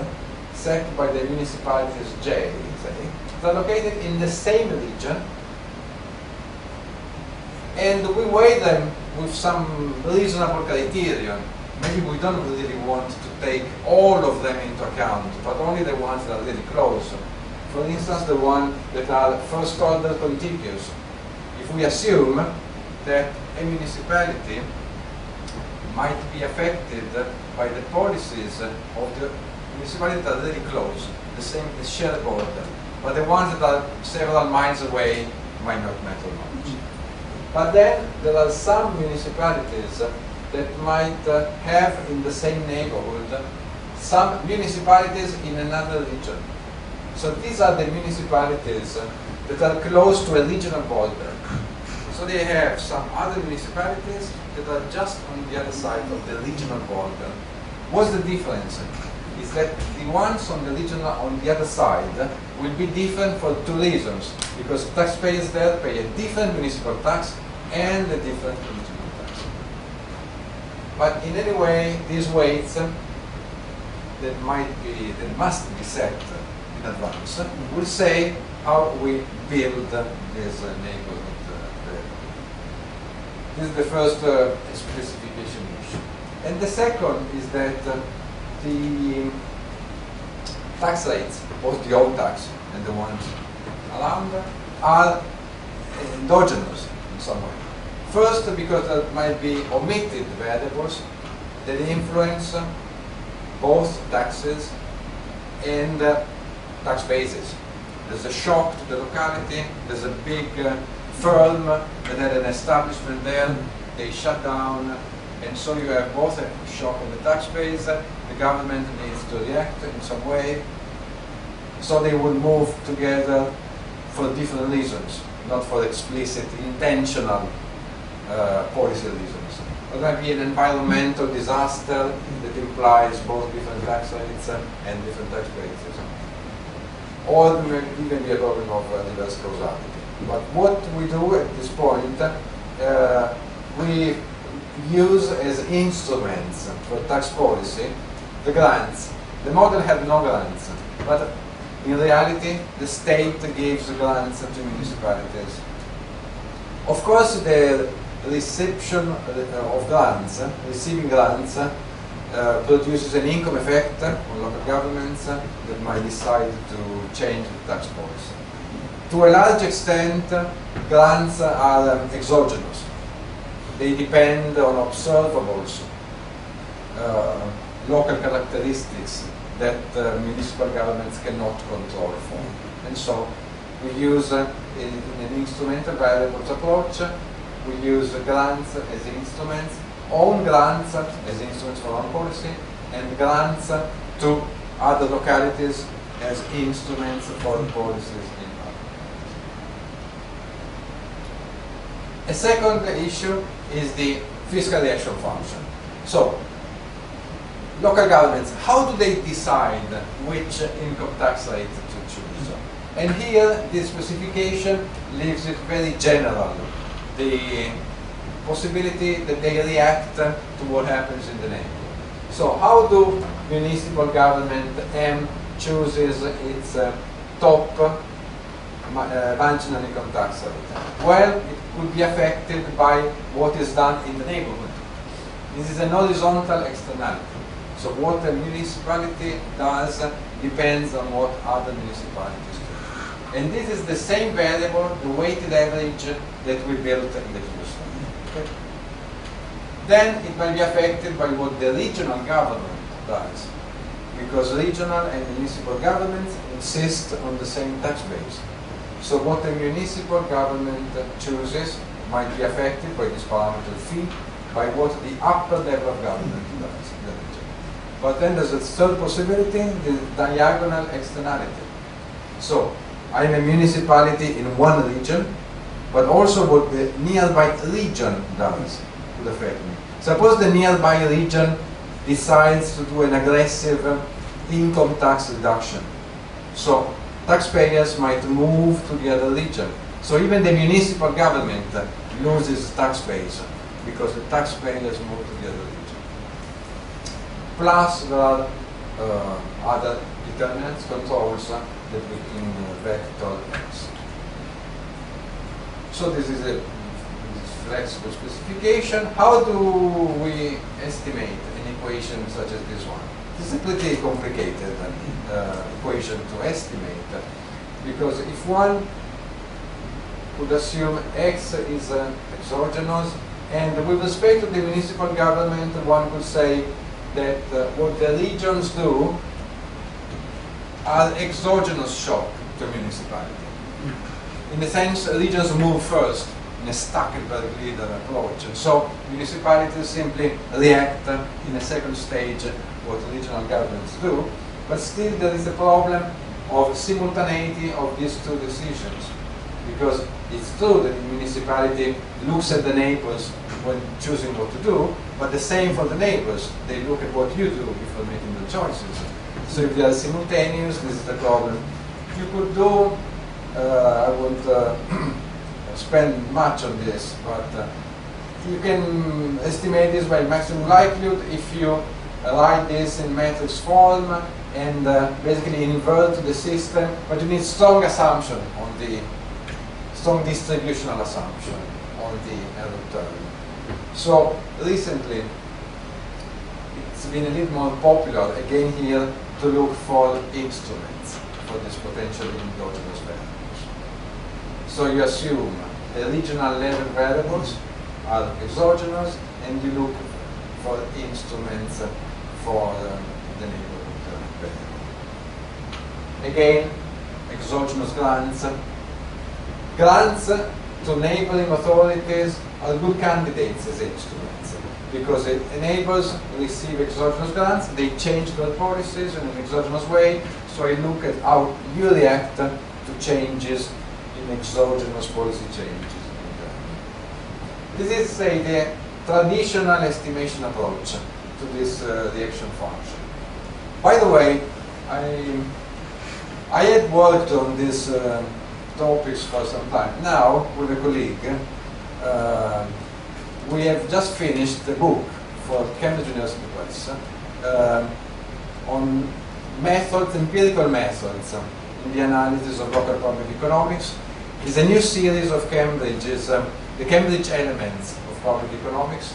set by the municipalities J, say, that are located in the same region, and we weigh them with some reasonable criterion. Maybe we don't really want to take all of them into account, but only the ones that are really close. For instance, the ones that are first order contiguous. If we assume that a municipality might be affected by the policies of the municipalities that are really close, the shared border, but the ones that are several miles away might not matter much. But then there are some municipalities that might have in the same neighborhood some municipalities in another region. So these are the municipalities that are close to a regional border. So they have some other municipalities that are just on the other side of the regional border. What's the difference? Is that the ones on the regional on the other side will be different for two reasons. Because taxpayers there pay a different municipal tax and a different regional tax. But in any way, these weights that must be set in advance will say how we build this neighborhood. This is the first specification issue. And the second is that the tax rates, both the old tax and the ones around, are endogenous in some way. First, because there might be omitted variables that influence both taxes and tax bases. There's a shock to the locality, there's a big firm that had an establishment there, they shut down, and so you have both a shock on the tax base, the government needs to react in some way, so they will move together for different reasons. not for explicit intentional policy reasons. It might be an environmental disaster that implies both different tax rates and different tax bases. Or there may even be a problem of reverse causality. But what we do at this point, we use as instruments for tax policy the grants. The model had no grants, but in reality, the state gives grants to municipalities. Of course, the reception of grants, receiving grants, produces an income effect on local governments that might decide to change the tax policy. To a large extent, grants are exogenous. They depend on observables, local characteristics that municipal governments cannot control for. And so we use, in an instrumental variables approach, we use grants as instruments, own grants as instruments for own policy, and grants to other localities as instruments for policies in other. A second issue is the fiscal reaction function. So, local governments, how do they decide which income tax rate to choose? And here, this specification leaves it very general. The possibility that they react to what happens in the neighborhood. So how do municipal government M chooses its top marginal income tax rate? Well, it could be affected by what is done in the neighborhood. This is an horizontal externality. So what a municipality does depends on what other municipalities do. And this is the same variable, the weighted average, that we built in the Houston. Okay. Then it might be affected by what the regional government does, because regional and municipal governments insist on the same tax base. So what the municipal government chooses might be affected by this parameter phi, by what the upper level of government does. But then there's a third possibility, the diagonal externality. So I'm a municipality in one region, but also what the nearby region does would affect me. Suppose the nearby region decides to do an aggressive income tax reduction. So taxpayers might move to the other region. So even the municipal government loses tax base because the taxpayers move to the other region. Plus there are other determinants, controls that we can vector X. So this is a flexible specification. How do we estimate an equation such as this one? This is a pretty complicated equation to estimate, because if one would assume X is exogenous, and with respect to the municipal government, one could say that what the regions do are exogenous shock to municipality. In the sense, regions move first in a Stackelberg leader approach. And so municipalities simply react in a second stage what regional governments do. But still there is a problem of simultaneity of these two decisions. Because it's true that the municipality looks at the neighbors when choosing what to do, but the same for the neighbors. They look at what you do before making the choices. So if they are simultaneous, this is the problem. You could do, I won't spend much on this, but you can estimate this by maximum likelihood if you write this in matrix form and basically invert the system, but you need strong assumption on the strong distributional assumption on the error term. So recently, it's been a little more popular again here to look for instruments for these potentially endogenous variables. So you assume the regional level variables are exogenous, and you look for instruments for the neighborhood variable. Again, exogenous grants. Grants to neighboring authorities are good candidates as instruments because it enables receive exogenous grants, they change their policies in an exogenous way, so I look at how you react to changes in exogenous policy changes. This is, say, the traditional estimation approach to this reaction function. By the way, I had worked on these topics for some time. Now, with a colleague, we have just finished the book for Cambridge University Press on methods, empirical methods in the analysis of local public economics. It's a new series of Cambridge, the Cambridge Elements of Public Economics.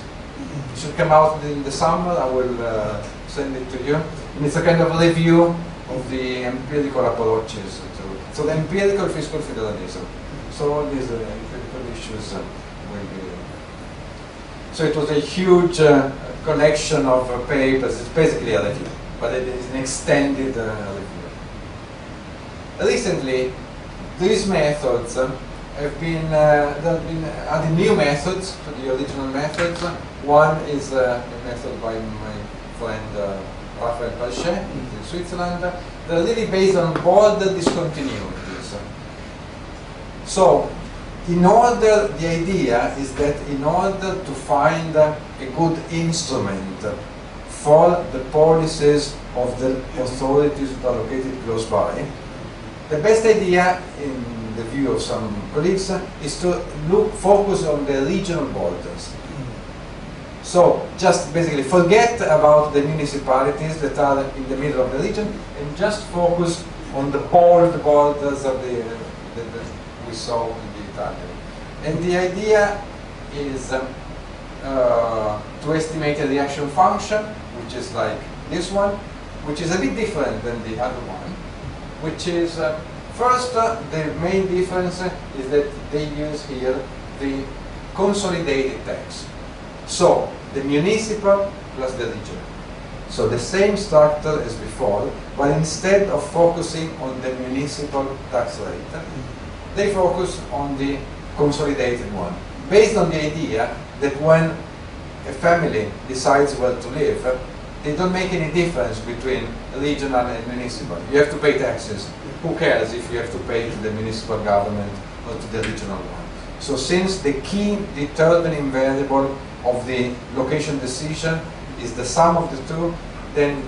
It should come out in the summer. I will send it to you. And it's a kind of review of the empirical approaches. So the empirical fiscal federalism. So all these empirical issues will be. So it was a huge collection of papers. It's basically a review, but it is an extended review. Recently, these methods have been added new methods to the original methods. One is a method by my friend Raphael Palchet in Switzerland. They're really based on border discontinuities. So, the idea is that in order to find a good instrument for the policies of the authorities that are located close by, the best idea, in the view of some colleagues, is to focus on the regional borders. So, just basically forget about the municipalities that are in the middle of the region and just focus on the bold borders of that we saw in the Italian. And the idea is to estimate a reaction function, which is like this one, which is a bit different than the other one, which is, first, the main difference is that they use here the consolidated tax. So, the municipal plus the regional. So the same structure as before, but instead of focusing on the municipal tax rate, they focus on the consolidated one, based on the idea that when a family decides where to live, they don't make any difference between regional and municipal. You have to pay taxes. Who cares if you have to pay to the municipal government or to the regional one? So since the key determining variable of the location decision is the sum of the two, then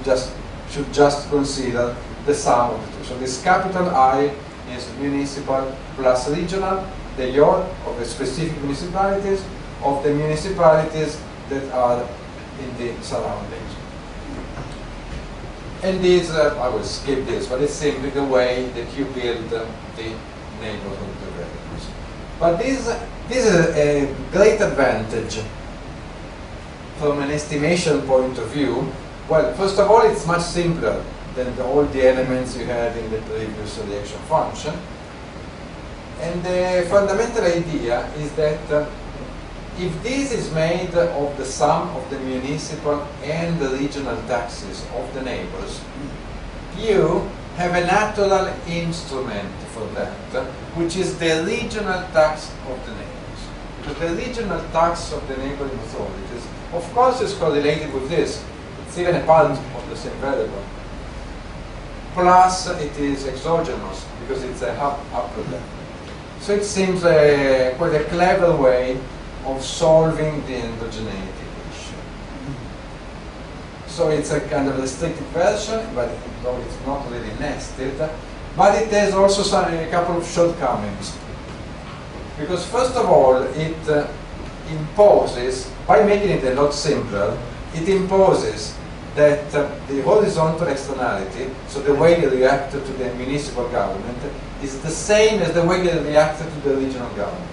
should just consider the sum of the two. So this capital I is municipal plus regional, the yacht of the specific municipalities, of the municipalities that are in the surroundings. And these, I will skip this, but it's simply the way that you build the neighborhood variables. But this is a great advantage from an estimation point of view. Well, first of all, it's much simpler than all the elements you had in the previous reaction function. And the fundamental idea is that if this is made of the sum of the municipal and the regional taxes of the neighbors, you have a natural instrument for that, which is the regional tax of the neighbors. Because the regional tax of the neighboring authorities, of course, is correlated with this. It's even a part of the same variable. Plus, it is exogenous, because it's a upper level. So it seems quite a clever way of solving the endogeneity issue. So it's a kind of restricted version, but though it's not really nested, but it has also a couple of shortcomings. Because first of all, it imposes, by making it a lot simpler, it imposes that the horizontal externality, so the way you react to the municipal government, is the same as the way you react to the regional government.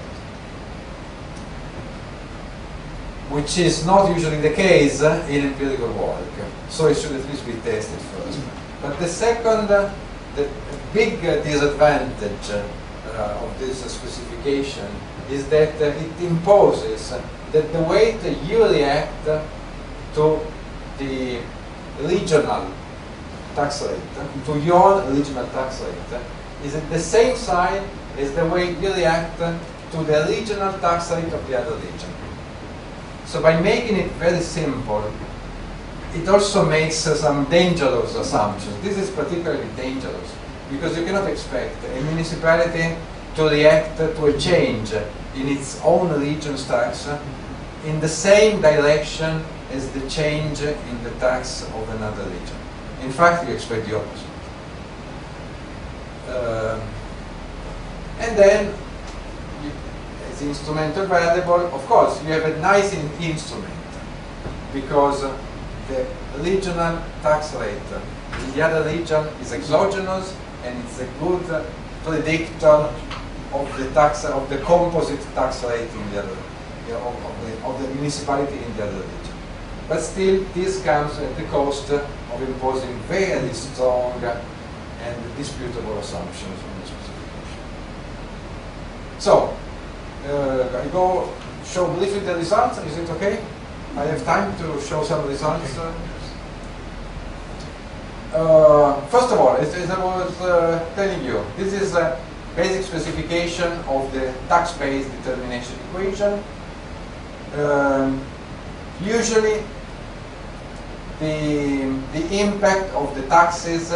Which is not usually the case in empirical work. So it should at least be tested first. But the second, the big disadvantage of this specification is that it imposes that the way that you react to the regional tax rate, to your regional tax rate, is at the same sign as the way you react to the regional tax rate of the other region. So by making it very simple, it also makes some dangerous assumptions. This is particularly dangerous because you cannot expect a municipality to react to a change in its own region's tax in the same direction as the change in the tax of another region. In fact, you expect the opposite. And then, as instrumental variable, of course, you have a nice instrument because the regional tax rate in the other region is exogenous and it's a good predictor of the tax of the composite tax rate in the other of the municipality in the other region. But still, this comes at the cost of imposing very strong and disputable assumptions on the specification. So, I go show briefly the results. Is it okay? I have time to show some results. First of all, as I was telling you, this is a basic specification of the tax base determination equation. Usually, the impact of the taxes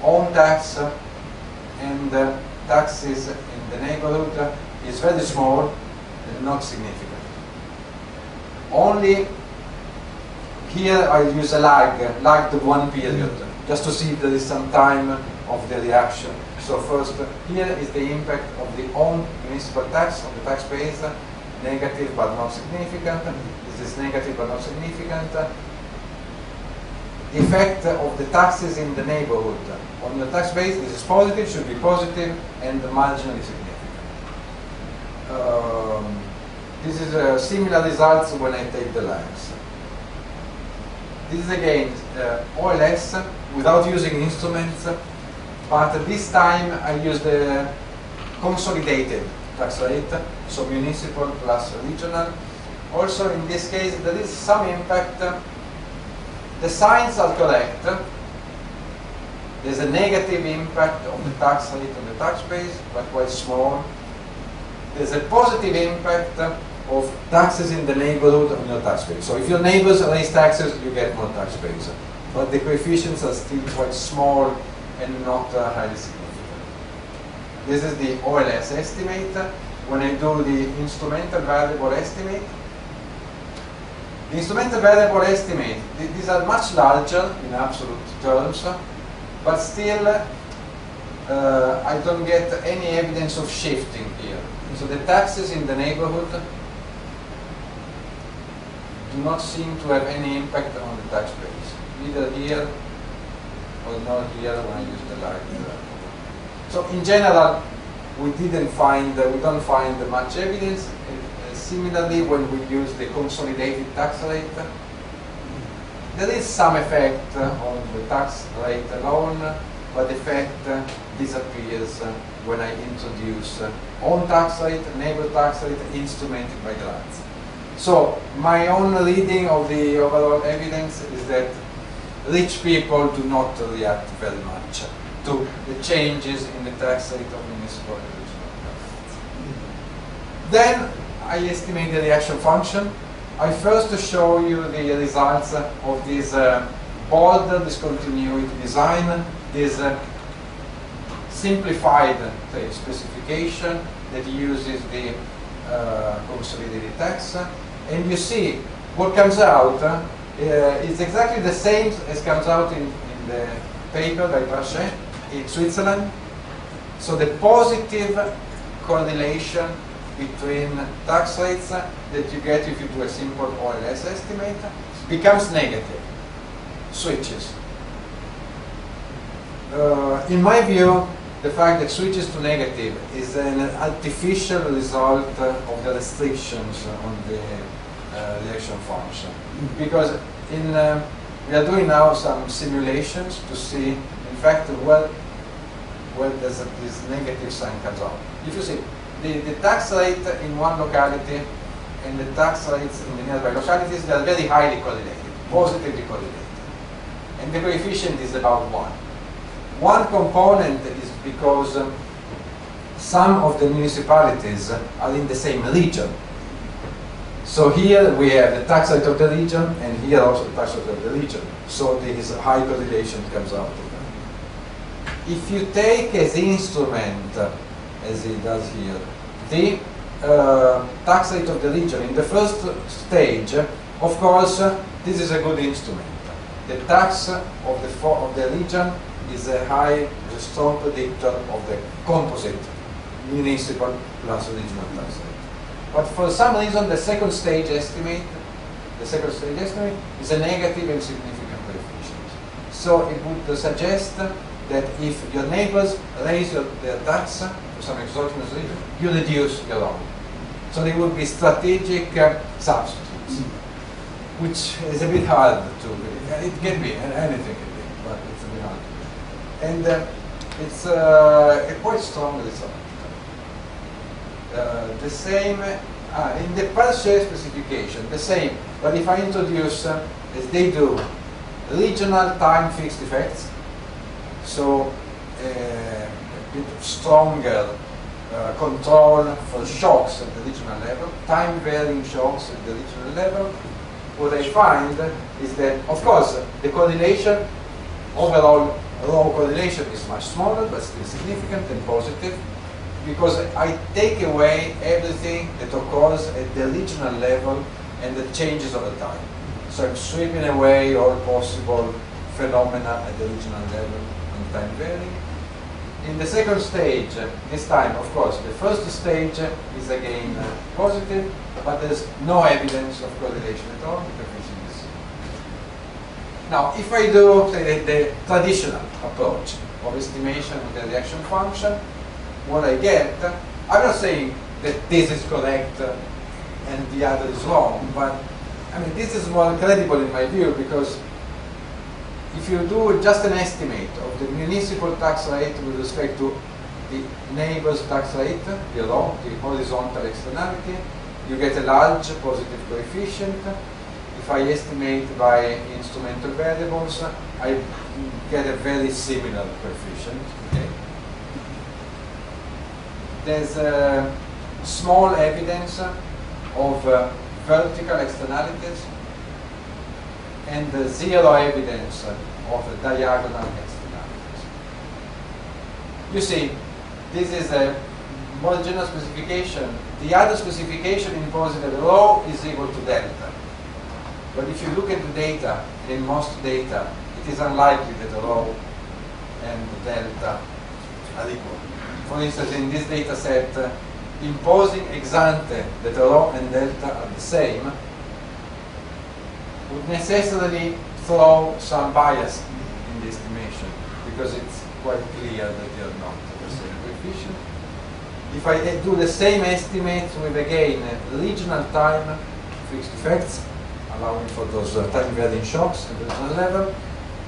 on tax and taxes in the neighborhood is very small and not significant. Only here I use a lag to one period, just to see if there is some time of the reaction. So first, here is the impact of the own municipal tax on the tax base, negative but not significant. This is negative but not significant. The effect of the taxes in the neighborhood on the tax base, this is positive, should be positive, and marginally significant. This is similar results when I take the lags. This is again OLS without using instruments, but this time I use the consolidated tax rate, so municipal plus regional. Also in this case there is some impact. The signs are correct. There's a negative impact of the tax rate on the tax base, but quite small. There's a positive impact of taxes in the neighborhood on your tax base. So if your neighbors raise taxes, you get more tax base. But the coefficients are still quite small and not highly significant. This is the OLS estimate. When I do the instrumental variable estimate, the instrumental variable estimate, these are much larger in absolute terms, but still I don't get any evidence of shifting here. So the taxes in the neighborhood do not seem to have any impact on the tax base, neither here or not here when I use the lag. So in general, we don't find much evidence. Similarly, when we use the consolidated tax rate, there is some effect on the tax rate alone, but the effect disappears when I introduce own tax rate, neighbor tax rate, instrumented by grants. So my own reading of the overall evidence is that rich people do not react very much to the changes in the tax rate of municipal and regional governments. Then I estimate the reaction function. I first show you the results of this border discontinuity design, this simplified specification that uses the consolidated tax. And you see what comes out is exactly the same as comes out in the paper by Brachet in Switzerland. So the positive correlation between tax rates that you get if you do a simple OLS estimate becomes negative, switches. In my view, the fact that switches to negative is an artificial result of the restrictions on the reaction function. Because we are doing now some simulations to see, in fact, where does this negative sign comes out. If you see, the tax rate in one locality and the tax rates in the nearby localities, they are very highly correlated, positively correlated. And the coefficient is about 1. One component is because some of the municipalities are in the same region. So here we have the tax rate of the region, and here also the tax rate of the region. So this high correlation comes out of that. If you take as instrument as he does here. The tax rate of the region. In the first stage, of course, this is a good instrument. The tax of the region is a strong predictor of the composite municipal plus regional tax rate. But for some reason, the second stage estimate is a negative and significant coefficient. So it would suggest that if your neighbors raise their tax for some exogenous reason, you reduce your own. So there would be strategic substitutes, which is a bit hard to. It can be anything can be, but it's a bit hard. And it's a quite strong result. The same in the per share specification, the same. But if I introduce, as they do, regional time fixed effects, so a bit stronger control for shocks at the regional level, time varying shocks at the regional level, what I find is that, of course, the correlation, overall raw correlation is much smaller, but still significant and positive, because I take away everything that occurs at the regional level and that changes over time. So I'm sweeping away all possible phenomena at the regional level and time varying. In the second stage, this time, of course, the first stage is again positive, but there's no evidence of correlation at all. Now, if I do, say, the traditional approach of estimation of the reaction function, what I get, I'm not saying that this is correct and the other is wrong, but I mean, this is more credible in my view, because if you do just an estimate of the municipal tax rate with respect to the neighbor's tax rate, the horizontal externality, you get a large positive coefficient. If I estimate by instrumental variables, I get a very similar coefficient. Okay? There's small evidence of vertical externalities and zero evidence of diagonal externalities. You see, this is a more general specification. The other specification imposes that rho is equal to delta. But if you look at the data, in most data, it is unlikely that rho and delta are equal. For instance, in this data set, imposing ex ante that rho and delta are the same would necessarily throw some bias in the estimation, because it's quite clear that they are not the same coefficient. If I do the same estimates with, again, regional time fixed effects, allowing for those time varying shocks at the regional level,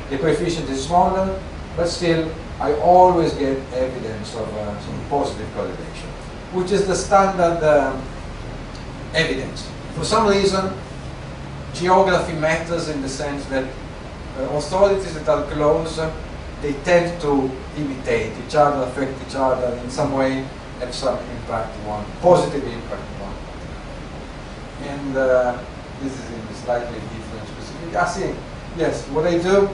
the coefficient is smaller, but still I always get evidence of some positive correlation, which is the standard evidence. For some reason, geography matters in the sense that authorities that are close, they tend to imitate each other, affect each other in some way, have some impact one, positive impact one. And this is in a slightly different specific. See, yes, what I do,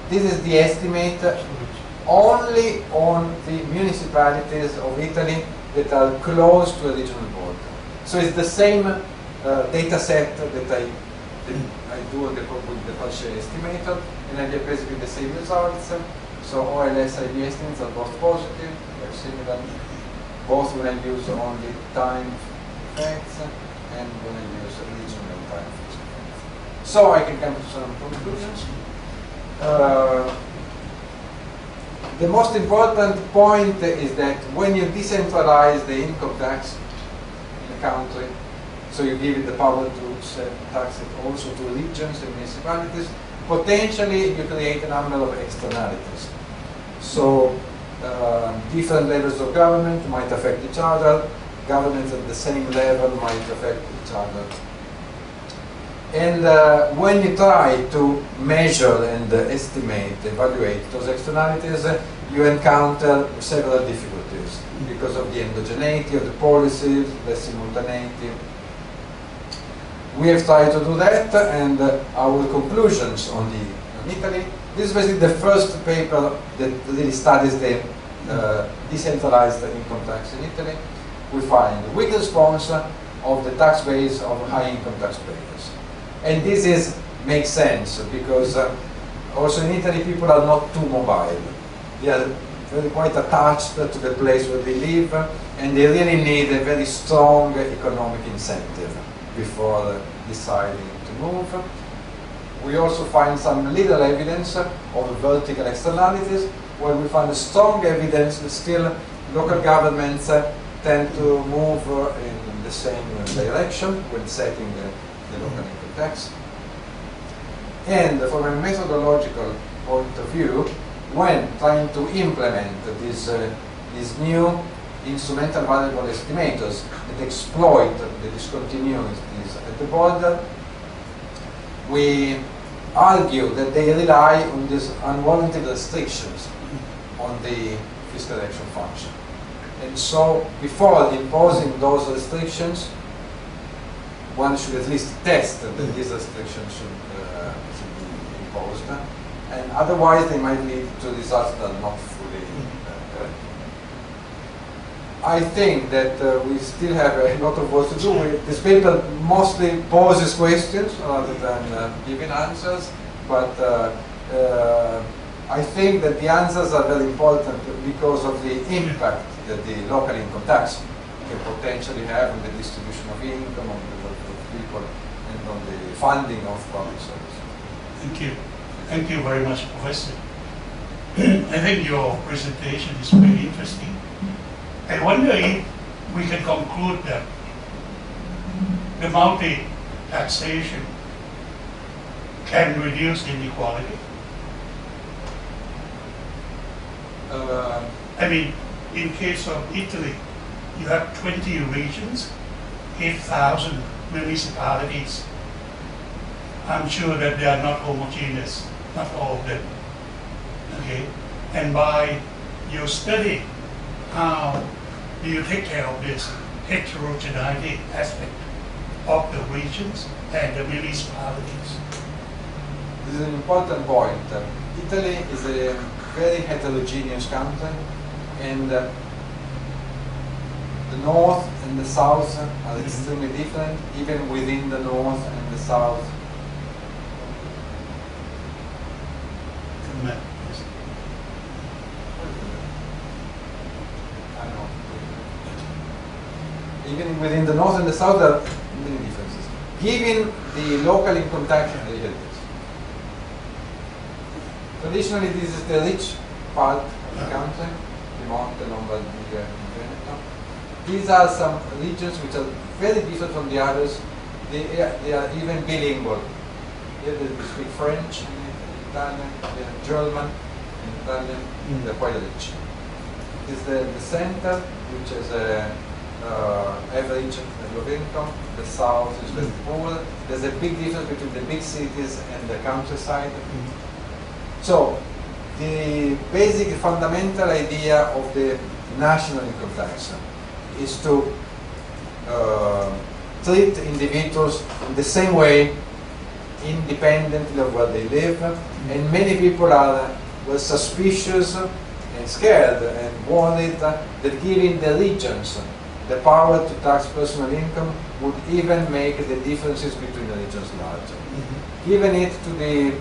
this is the estimate only on the municipalities of Italy that are close to a regional border. So it's the same data set that I do with the partial estimator, and I get basically the same results. So OLS IB estimates are both positive, they're similar, both when I use only time effects and when I use regional time effects. So I can come to some conclusions. The most important point is that when you decentralize the income tax in a country, so you give it the power to set tax it also to regions and municipalities, potentially you create a number of externalities. So different levels of government might affect each other, governments at the same level might affect each other. And when you try to measure and estimate, evaluate those externalities, you encounter several difficulties because of the endogeneity of the policies, the simultaneity. We have tried to do that, and our conclusions on Italy. This is basically the first paper that really studies the decentralized income tax in Italy, we find weak response of the tax base of high income taxpayers. And this makes sense because also in Italy people are not too mobile. They are very quite attached to the place where they live and they really need a very strong economic incentive before deciding to move. We also find some little evidence of vertical externalities where we find strong evidence that still local governments tend to move in the same direction when setting the local income tax. And from a methodological point of view, when trying to implement these new instrumental variable estimators that exploit the discontinuities at the border, we argue that they rely on these unwarranted restrictions on the fiscal action function. And so before imposing those restrictions, one should at least test that these restrictions should be imposed. And otherwise they might lead to results that are not fully correct. I think that we still have a lot of work to do. This paper mostly poses questions rather than giving answers, but I think that the answers are very important because of the impact that the local income tax can potentially have on the distribution of income, on the work of people, and on the funding of public services. Thank you. Thank you very much, Professor. I think your presentation is very interesting. I wonder if we can conclude that the multi-taxation can reduce inequality. I mean, in case of Italy, you have 20 regions, 8,000 municipalities. I'm sure that they are not homogeneous, not all of them. Okay, and by your study, how do you take care of this heterogeneity aspect of the regions and the municipalities? This is an important point. Italy is a very heterogeneous country, and the north and the south are extremely different, even within the north and the south. Even within the north and the south, there are many differences. Given the local income tax, traditionally this is the rich part of the country, Piedmont, Lombardy, and Veneto. These are some regions which are very different from the others. They are even bilingual. Here they speak French, Italian, German, and Italian. They're quite rich. This is the center, which is average low income. The south is very poor. There's a big difference between the big cities and the countryside. So, the basic fundamental idea of the national income tax is to treat individuals in the same way, independently of where they live. And many people were suspicious and scared and worried that giving the regions the power to tax personal income would even make the differences between the regions larger. Giving it to the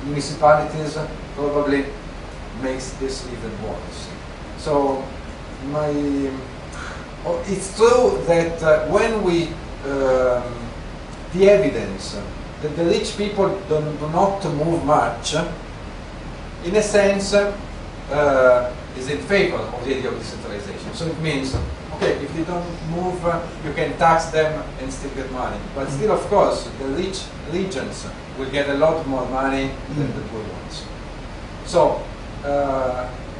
municipalities probably makes this even worse. So it's true that when we the evidence that the rich people do not move much, in a sense, is in favor of the idea of decentralization. So it means, okay, if they don't move, you can tax them and still get money. But still, of course, the rich regions will get a lot more money than the poor ones. So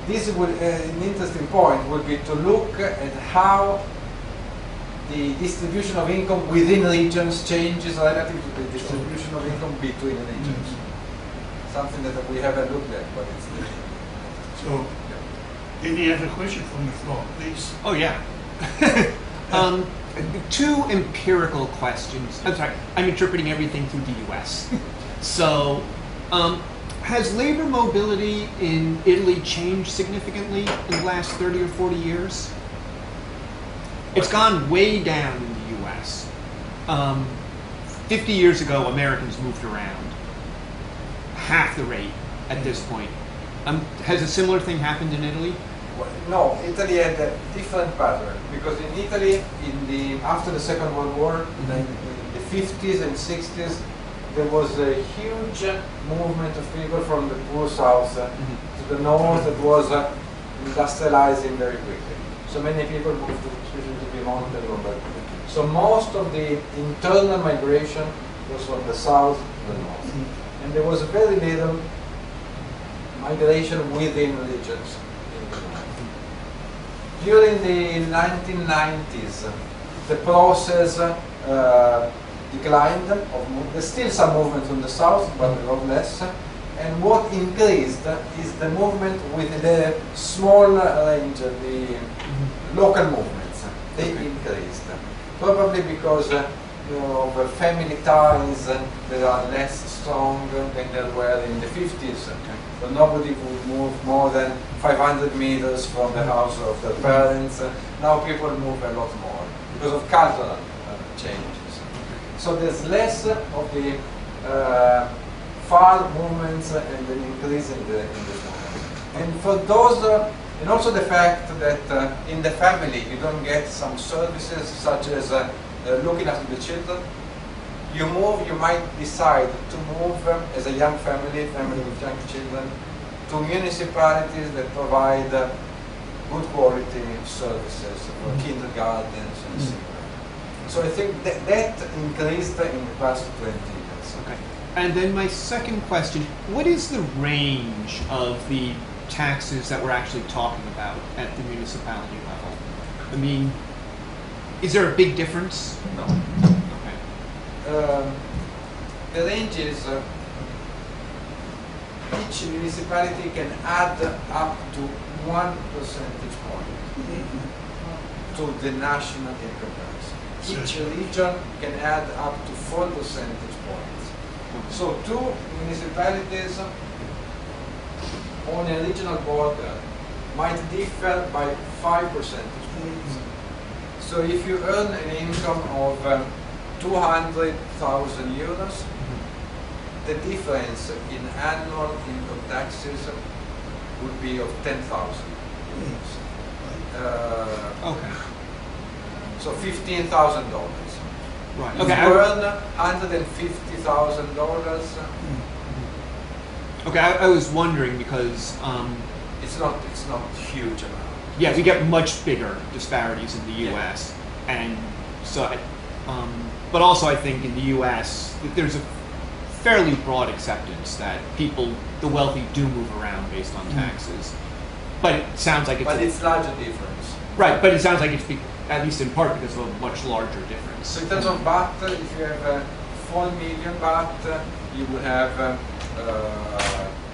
this would an interesting point would be to look at how the distribution of income within regions changes relative to the distribution of income between regions. Something that we haven't looked at, but it's there. So, any other question from the floor, please? Oh yeah. Two empirical questions. I'm sorry, I'm interpreting everything through the US. So, Has labor mobility in Italy changed significantly in the last 30 or 40 years? It's gone way down in the U.S. 50 years ago, Americans moved around half the rate at this point. Has a similar thing happened in Italy? No, Italy had a different pattern because in Italy, after the Second World War, in the 50s and 60s, there was a huge movement of people from the poor south to the north that was industrializing very quickly. So many people moved especially to Piedmont and Lombardy. So most of the internal migration was from the south to the north. And there was very little migration within regions in the north. During the 1990s, the process declined. There's still some movement from the south, but a lot less. And what increased is the movement with the small range, the local movements. They increased. Probably because of family ties that are less strong than they were in the 50s. So nobody would move more than 500 meters from the house of their parents. Now people move a lot more because of cultural changes. So there's less of the far movements and an increase in the movement. And for those, and also the fact that in the family you don't get some services such as looking after the children. You might decide to move as a young family with young children, to municipalities that provide good quality services for kindergartens and similar. So I think that increased in the past 20 years. Okay. And then my second question, what is the range of the taxes that we're actually talking about at the municipality level? I mean, is there a big difference? No. Okay. The range is each municipality can add up to 1 percentage point to the national income tax. Each region can add up to 4 percentage points. So 2 municipalities on a regional border might differ by 5 percentage points. So if you earn an income of 200,000 euros, the difference in annual income taxes would be of 10,000 euros. Okay. So $15,000. Right. If Okay. you earn $150,000, Okay. I was wondering because it's not huge amount. yeah, we get much bigger disparities in the U.S. and so, but also I think in the U.S. that there's a fairly broad acceptance that the wealthy, do move around based on taxes. But it sounds like it's larger difference. Right, but it sounds like it's at least in part because of a much larger difference. So in terms of baht, if you have 4 million baht, you would have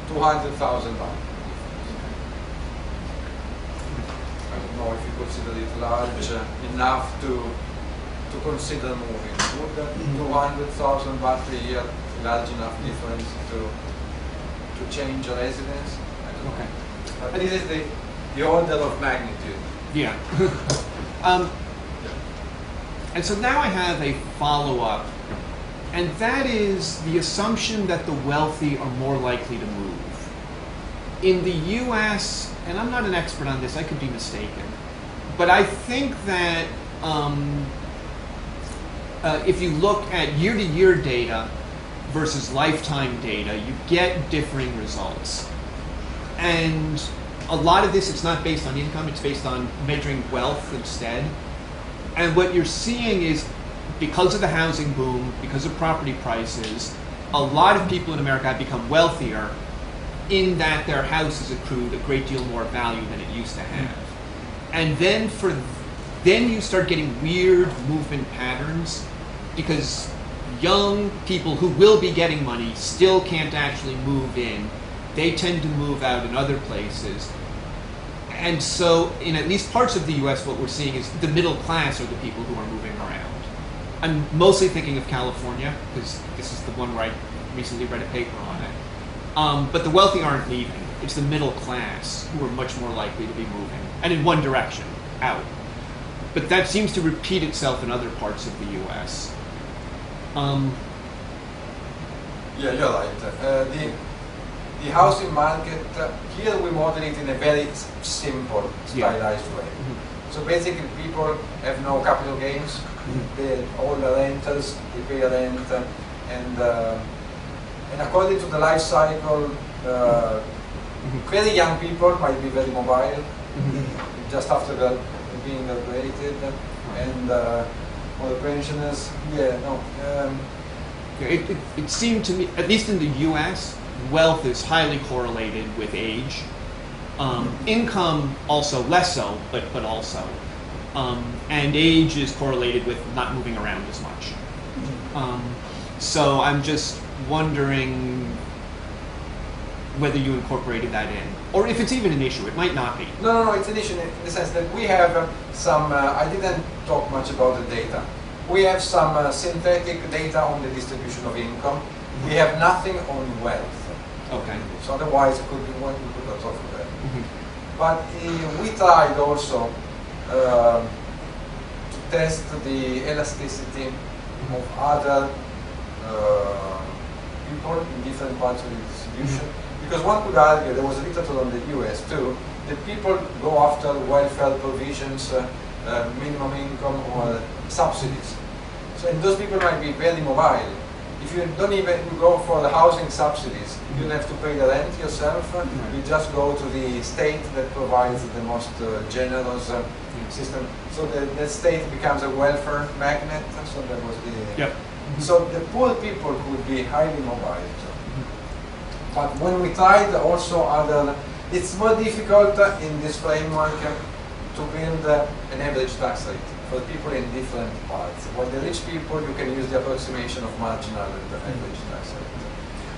200,000 baht. I don't know if you consider it large enough to consider moving. Would 200,000 baht a year large enough difference to change residence? I don't know. Okay. But this is the order of magnitude. Yeah. And so now I have a follow-up, and that is the assumption that the wealthy are more likely to move. In the U.S., and I'm not an expert on this, I could be mistaken, but I think that if you look at year-to-year data versus lifetime data, you get differing results. And a lot of this, it's not based on income, it's based on measuring wealth instead. And what you're seeing is, because of the housing boom, because of property prices, a lot of people in America have become wealthier in that their house has accrued a great deal more value than it used to have. And then you start getting weird movement patterns because young people who will be getting money still can't actually move in. They tend to move out in other places. And so in at least parts of the US, what we're seeing is the middle class are the people who are moving around. I'm mostly thinking of California, because this is the one where I recently read a paper on it. But the wealthy aren't leaving. It's the middle class who are much more likely to be moving, and in one direction, out. But that seems to repeat itself in other parts of the U.S. Yeah, you're right. The housing market, here we model it in a very simple, stylized way. So basically people have no capital gains, all the renters, they pay rent, and according to the life cycle, very young people might be very mobile, just after being graduated, and all the pensioners, It seemed to me, at least in the U.S., wealth is highly correlated with age. Income also less so, but also. And age is correlated with not moving around as much. So I'm just wondering whether you incorporated that in, or if it's even an issue. It might not be. No, it's an issue in the sense that we have some, I didn't talk much about the data. We have some synthetic data on the distribution of income. We have nothing on wealth. Okay. So otherwise it could be one, we could not talk about that. But we tried also to test the elasticity of other people in different parts of the distribution. Because one could argue, there was literature on the US too, that people go after welfare provisions, minimum income or subsidies. So and those people might be very mobile. If you don't even go for the housing subsidies, you don't have to pay the rent yourself. You just go to the state that provides the most generous system. So the state becomes a welfare magnet. So that was the. Yep. So the poor people could be highly mobile. But when we tried also other, it's more difficult in this framework to build an average tax rate for people in different parts. For the rich people, you can use the approximation of marginal and the average tax rate.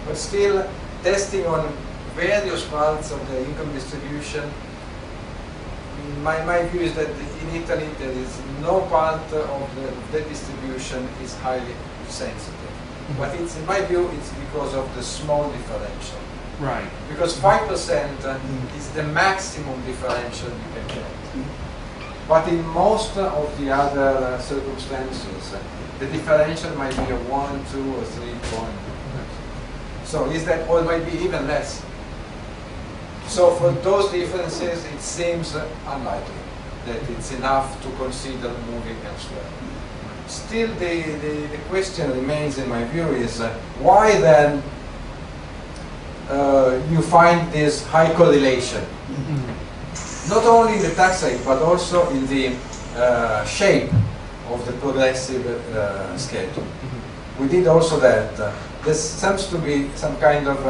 But still, testing on various parts of the income distribution, my view is that in Italy there is no part of the distribution is highly sensitive. But it's, in my view, it's because of the small differential. Right. Because 5% is the maximum differential you can get. But in most of the other circumstances, the differential might be a 1, 2, or 3 point. So is that, or it might be even less. So for those differences, it seems unlikely that it's enough to consider moving elsewhere. Still, the question remains, in my view, is why then you find this high correlation? Not only in the tax rate, but also in the shape of the progressive schedule. We did also that. There seems to be some kind of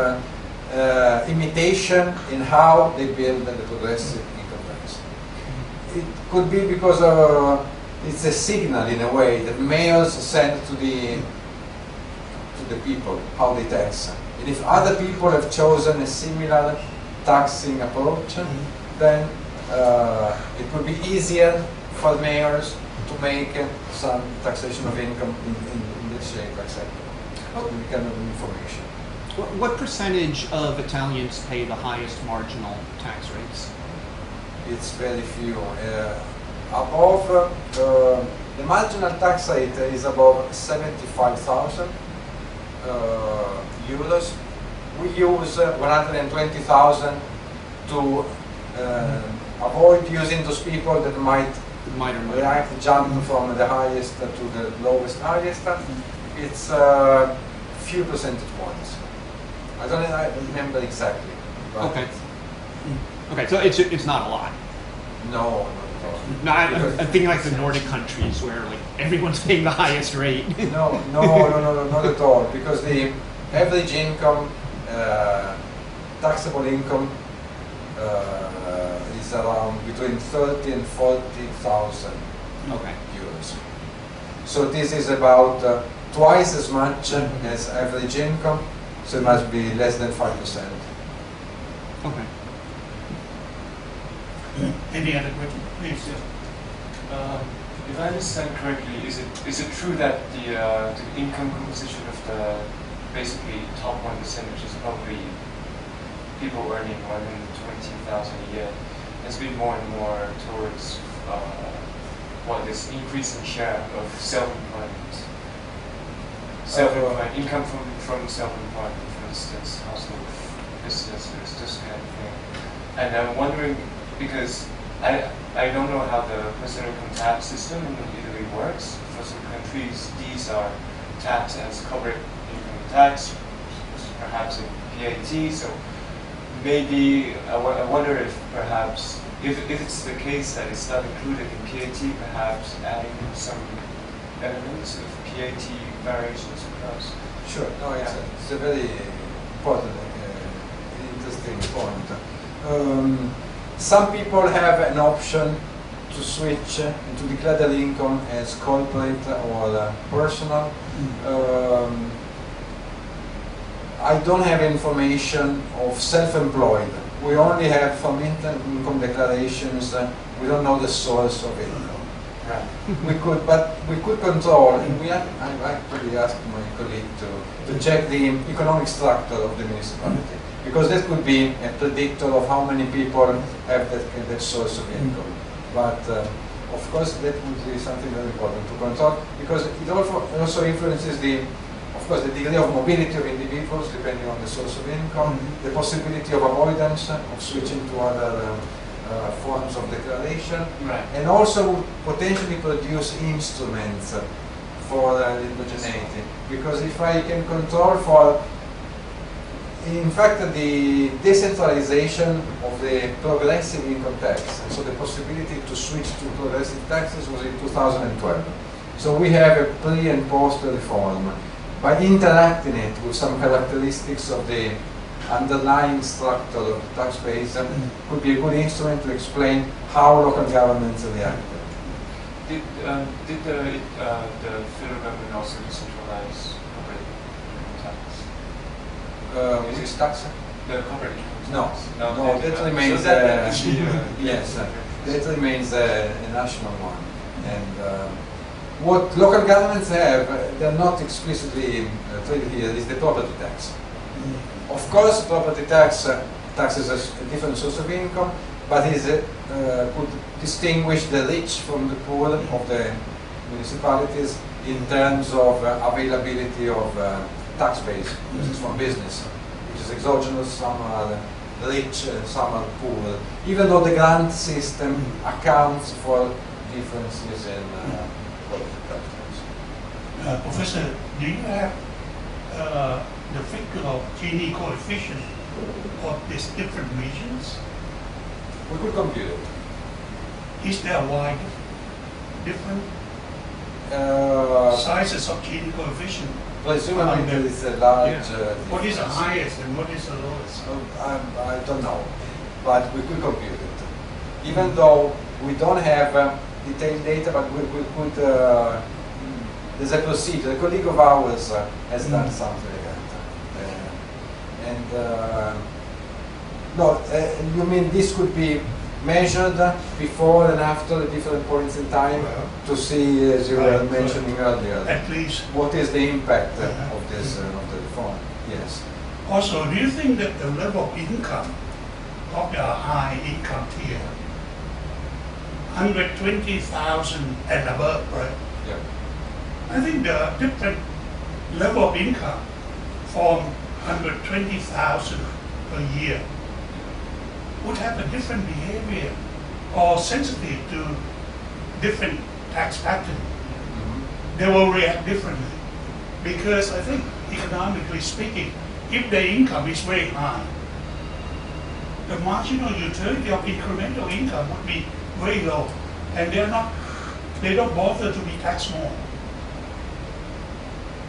imitation in how they build the progressive income tax. It could be because it's a signal in a way that mayors send to the people how they tax. And if other people have chosen a similar taxing approach, then it would be easier for mayors to make some taxation of income in this shape, etc. Any kind of information. What percentage of Italians pay the highest marginal tax rates? It's very few. Above the marginal tax rate is above 75,000 euros. We use 120,000 to avoid using those people that might react, jump from the highest to the lowest highest. It's few percentage points. I don't remember exactly. Okay. Okay, so it's not a lot. No. No, I'm thinking like the Nordic countries where like everyone's paying the highest rate. No, not at all. Because the average income, taxable income, is around between 30 and 40,000 euros. So this is about twice as much as average income. So it must be less than 5%. Okay. Any other question? Please. If I understand correctly, is it true that the income composition of the basically top 1%, which is probably people earning more than 20,000 a year, has been more and more towards this increasing share of self-employment. Self-employment, income from self-employment, for instance, household businesses, this kind of thing. And I'm wondering, because I don't know how the personal income tax system in Italy works. For some countries, these are taxed as corporate income tax, perhaps in PAT. So maybe I wonder if perhaps, if it's the case that it's not included in PAT, perhaps adding some elements of PAT variations across. Sure. No, it's a very important, interesting point. Some people have an option to switch and to declare their income as corporate or personal. I don't have information of self-employed. We only have from income declarations. We don't know the source of income. Right. we could control, and I actually asked my colleague to check the economic structure of the municipality, because that could be a predictor of how many people have that source of income. But of course, that would be something very important to control, because it also influences the degree of mobility of individuals depending on the source of income, the possibility of avoidance of switching to other forms of declaration, right. and also potentially produce instruments for indigeneity. Because if I can control for, in fact, the decentralization of the progressive income tax, and so the possibility to switch to progressive taxes was in 2012. So we have a pre and post reform. By interacting it with some characteristics of the underlying structure of the tax base, could be a good instrument to explain how local governments react. Did the federal government also decentralize corporate income tax? Which tax? The corporate income No, tax? no, that remains. So that yes, that remains a national one. And what local governments have, they're not explicitly treated here, is the property tax. Of course, property tax taxes a different source of income, but could distinguish the rich from the poor of the municipalities in terms of availability of tax base. This is from business, which is exogenous. Some are rich and some are poor, even though the grant system accounts for differences in property tax. Professor, do you have the figure of Gini coefficient of these different regions? We could compute it. Is there a wide different sizes of Gini coefficient? Presumably there is a large. What is the highest and what is the lowest? I don't know, but we could compute it. Even though we don't have detailed data, but we could. There's a procedure. A colleague of ours has done something like that. You mean this could be measured before and after the different points in time to see, as you were mentioning earlier, at least what is the impact of this of the reform? Yes. Also, do you think that the level of income of the high income tier, 120,000 and above, right? Yeah. I think the different level of income from 120,000 per year would have a different behavior or sensitive to different tax pattern. They will react differently because I think economically speaking, if their income is very high, the marginal utility of incremental income would be very low, and they don't bother to be taxed more.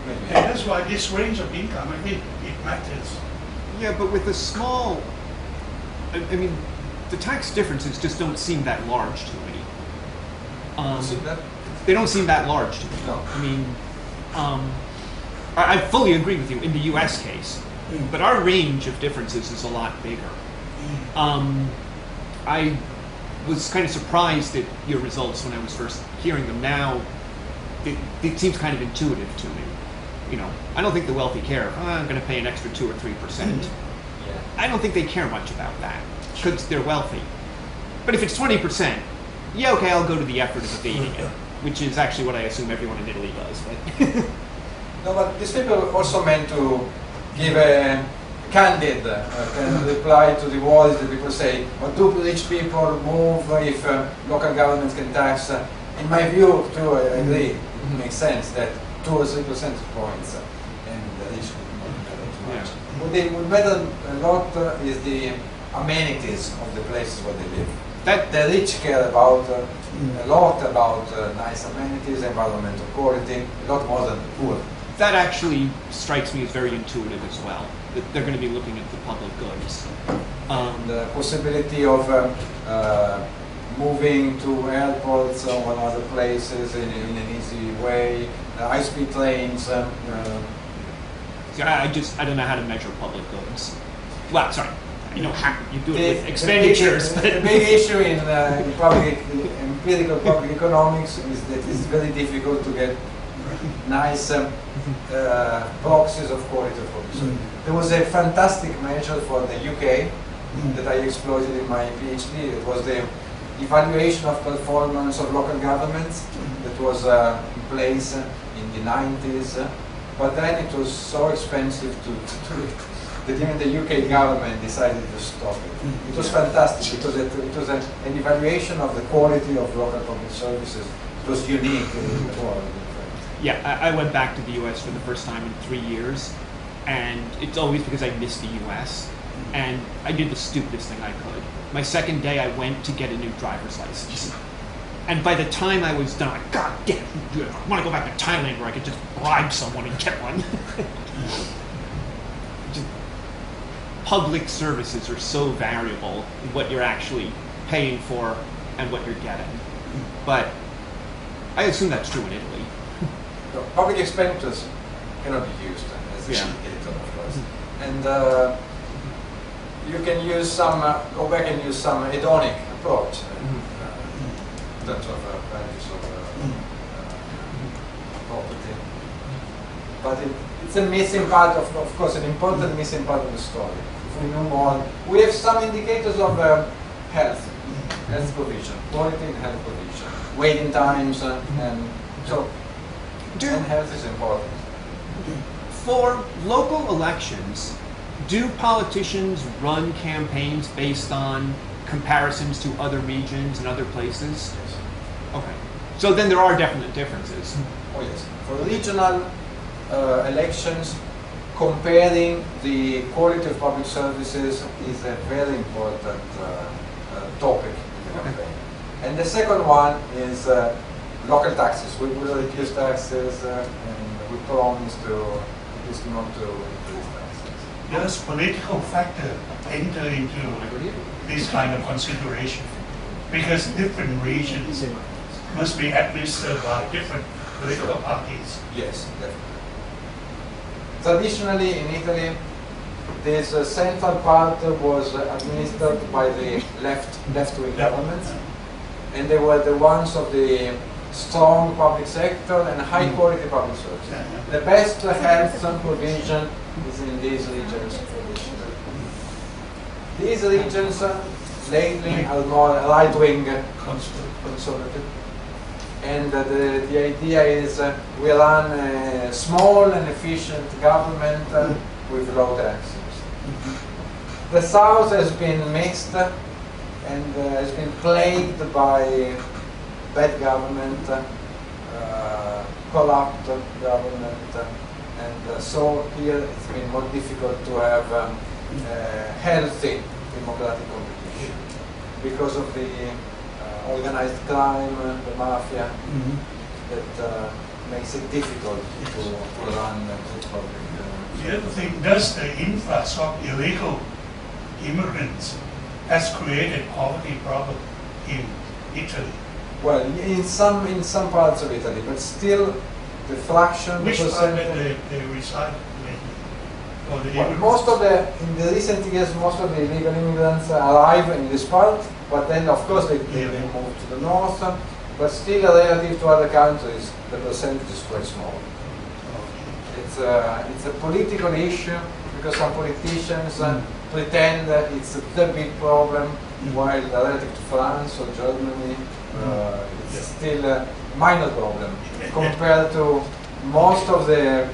And that's why this range of income, I think it matters. Yeah, but with a small, I mean, the tax differences just don't seem that large to me. They don't seem that large to me. No. I mean, I fully agree with you in the U.S. case, but our range of differences is a lot bigger. I was kind of surprised at your results when I was first hearing them. Now, it seems kind of intuitive to me. You know, I don't think the wealthy care. I'm going to pay an extra 2 or 3%. Yeah. I don't think they care much about that because they're wealthy. But if it's 20%, yeah, okay, I'll go to the effort of evading it, which is actually what I assume everyone in Italy does. But No, but these people also meant to give a candid kind of reply to the worries that people say, what do rich people move if local governments can tax? In my view, too, I agree. It makes sense that 2 or 3 percentage points and the rich would not matter too much. What they would matter a lot is the amenities of the places where they live. that The rich care about a lot about nice amenities, environmental quality, a lot more than the poor. that actually strikes me as very intuitive as well. That they're going to be looking at the public goods. The possibility of moving to airports or other places in an easy way, high-speed trains. See, I don't know how to measure public goods. Well, sorry, you know how you do it with The expenditures, big issue in empirical public economics is that it's very difficult to get nice proxies of quality of public service. There was a fantastic measure for the UK that I exploited in my PhD. It was the evaluation of performance of local governments that was in place in the 90s. But then it was so expensive to do it that even the UK government decided to stop it. It was fantastic because it was an evaluation of the quality of local public services. It was unique in the world. yeah, I went back to the U.S. for the first time in 3 years, and it's always because I missed the U.S. And I did the stupidest thing I could. My second day, I went to get a new driver's license. And by the time I was done, God damn, I want to go back to Thailand where I could just bribe someone and get one. Just, public services are so variable in what you're actually paying for and what you're getting. But I assume that's true in Italy. So public expenditures cannot be used as an Yeah. indicator, of course. And you can use some, go back and use some hedonic approach in terms of values of property. But it's a missing part of course, an important missing part of the story. If we know more, we have some indicators of health provision, quality and health provision, waiting times, and so. And health is important. For local elections, do politicians run campaigns based on comparisons to other regions and other places? Yes. Okay. So then there are definite differences. Oh yes. For regional elections, comparing the quality of public services is a very important topic in the campaign. And the second one is local taxes. We will reduce taxes and we promise to at least not to increase taxes. Does political factor enter into this kind of consideration? Because different regions must be administered by different political parties. Yes, definitely. Traditionally in Italy, this central part was administered by the left-wing governments, and they were the ones of the strong public sector and high quality public service. The best health provision is in these regions. These regions lately are more right-wing conservative, and the idea is we run a small and efficient government with low taxes. The South has been mixed and has been plagued by bad government, corrupt government, and so here it's been more difficult to have healthy democratic competition because of the organized crime, the mafia, that makes it difficult to run good public. The other thing, does the influx of illegal immigrants has created poverty problem in Italy? Well, in some parts of Italy, but still the fraction, Which the part percentage. that they reside lately? Or the Well, immigrants? in the recent years, most of the illegal immigrants arrive in this part, but then of course they move to the north, but still relative to other countries, the percentage is quite small. It's a political issue because some politicians pretend that it's the big problem, while relative to France or Germany, it's still a minor problem compared to most of the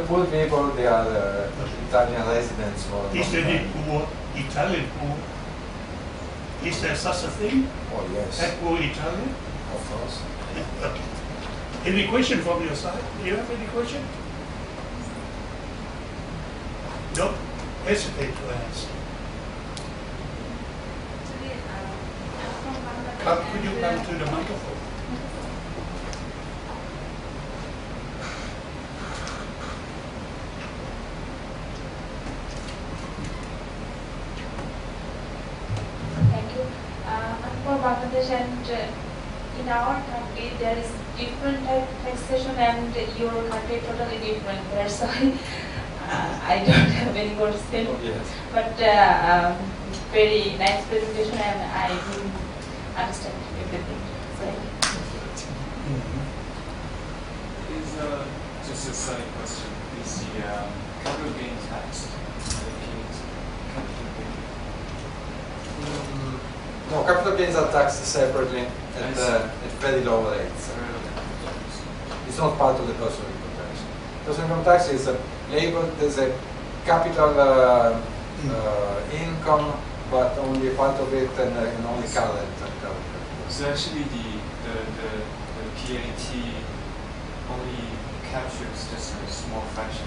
poor people. They are Italian residents. Is there any poor Italian poor? Is there such a thing? Oh yes, That poor Italian? of course. Okay. Any question from your side? Do you have any question? Don't hesitate to ask. Could you come to the microphone? Thank you. I'm from Bangladesh, and in our country there is different type of taxation, and your country totally different. That's why I don't have any more to say. Yes. But very nice presentation, and I didn't understand everything. So, Is just a side question. Is the capital gain tax capital gain? No, capital gains are taxed separately at very low rates. It's not part of the personal income tax. Personal income tax is labeled as a capital income, but only part of it and only current. So actually the PAT only captures just a small fraction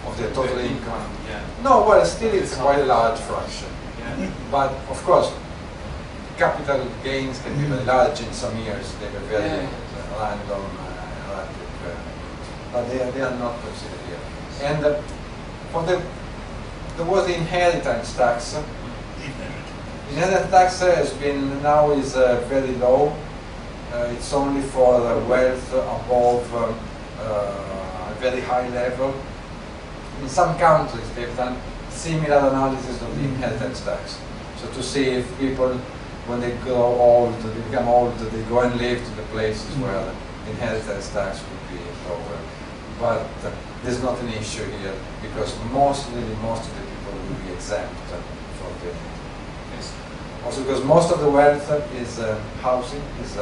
Of the total income. Yeah. No, well, still it's quite a large fraction. Yeah. But of course, capital gains can be very large in some years. They were very random, erratic, but they are not considered here. And there was the inheritance tax. Inheritance tax has been now is very low. It's only for wealth above a very high level. In some countries, they've done similar analysis of the inheritance tax. So to see if people, when they grow old, they become old, they go and live to the places where the inheritance tax would be lower. But there's not an issue here because most of the people will be exempt from the. Also because most of the wealth is housing, is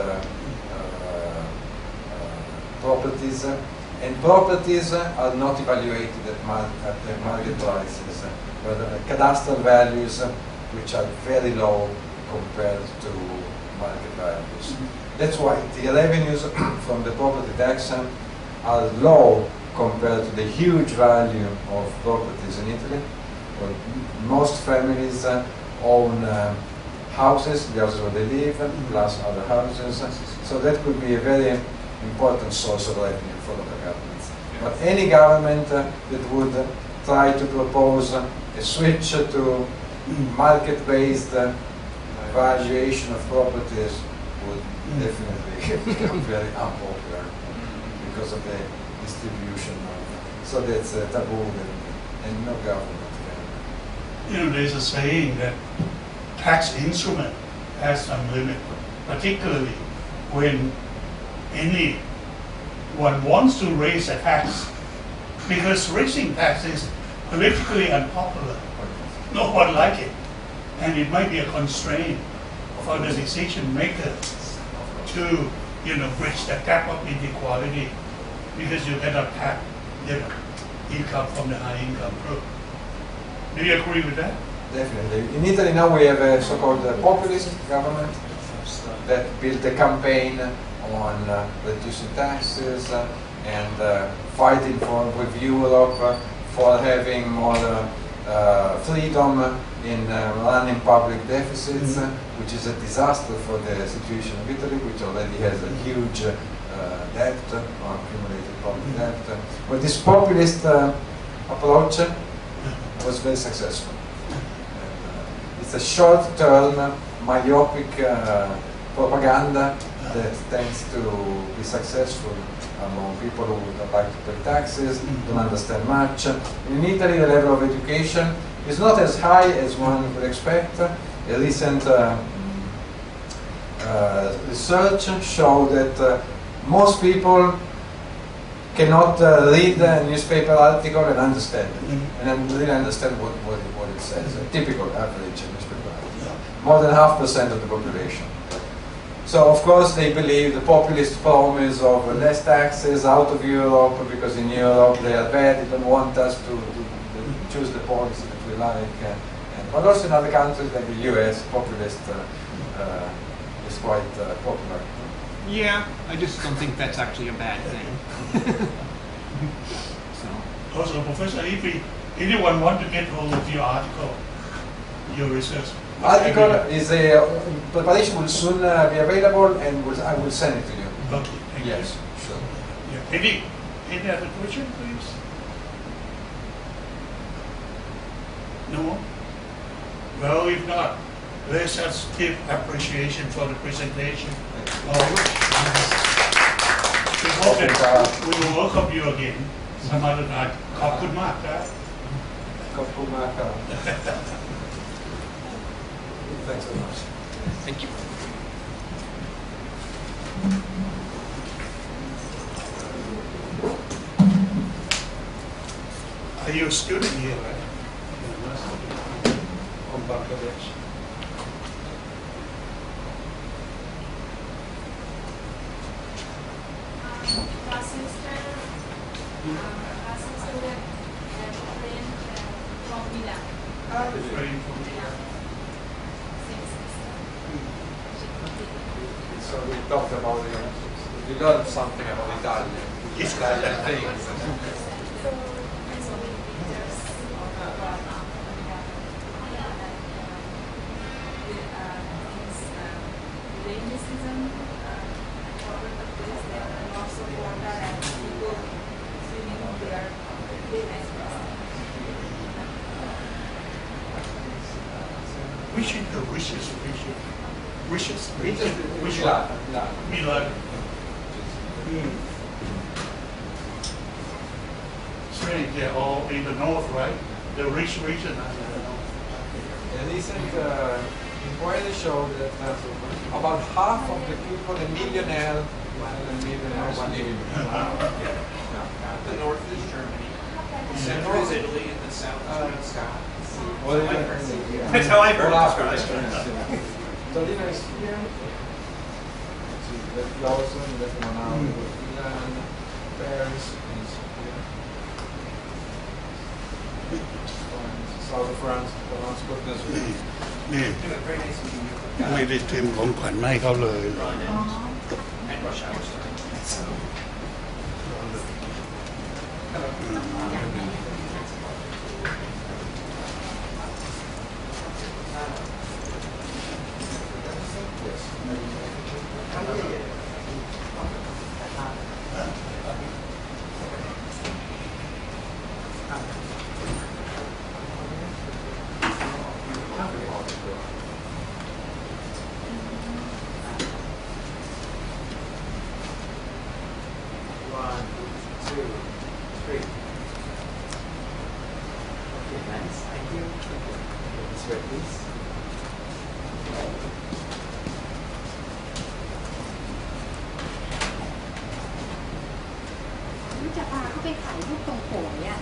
properties, and properties are not evaluated at the market prices, but cadastral values which are very low compared to market values. That's why the revenues from the property tax are low compared to the huge value of properties in Italy. Well, most families own houses, the houses where they live, plus other houses. So that could be a very important source of revenue for local governments. But any government that would try to propose a switch to market-based valuation of properties would definitely become very unpopular because of the distribution of. So that's a taboo and no government can. You know, there's a saying that tax instrument has some limit, particularly when anyone wants to raise a tax, because raising tax is politically unpopular. No one like it, and it might be a constraint for the decision maker to, bridge the gap of inequality, because you cannot tap, income from the high income group. Do you agree with that? Definitely. In Italy now we have a so-called populist government that built a campaign on reducing taxes and fighting with Europe for having more freedom in running public deficits, which is a disaster for the situation of Italy, which already has a huge debt, or accumulated public debt. But this populist approach was very successful. It's a short-term, myopic propaganda that tends to be successful among people who don't like to pay taxes, don't understand much. In Italy, the level of education is not as high as one would expect. A recent research showed that most people cannot read a newspaper article and understand it, and then really understand what it says. A typical average newspaper article. More than 0.5% of the population. So of course they believe the populist promise of less taxes out of Europe, because in Europe they are bad, they don't want us to choose the policy that we like. But also in other countries like the US, populist is quite popular. Yeah, I just don't think that's actually a bad thing. So. Also, Professor, if anyone want to get hold of your article, your research. Article is preparation will soon be available, and I will send it to you. Okay, thank you. Yes, sure. Yeah. Any other question, please? No more? Well, if not, let's just give appreciation for the presentation. We hope that we will welcome you again some other time. ขอบคุณมากครับ ขอบคุณมากครับ Thanks so much. Thank you. Are you a student here, right? From Bangladesh. Last semester, we had a friend from Milan. Very from Yeah. Same semester. So we talked about we learned something about Italian things. So we there's rainy season. Cover the place there and lots of water and people swimming there. Very nice place. Which is the richest region? Milan. Milan. Strange, they're all in the north, right? The rich region. A recent inquiry showed that about half of the people, a millionaire, one living. The north is Germany, the center is Italy, and the south is Scotland. That's how I heard it Torino is here. That's Lawson, that's Manaus, Milan, Paris is here. South of France, France, Portugal. นี่ไม่ได้เตรียมของขวัญมาให้เขาเลย And rush hour starting. One, two, three. Okay, nice. Thank you. This way, please. จะพาเขาไปขายรูปตรงโขยอ่ะ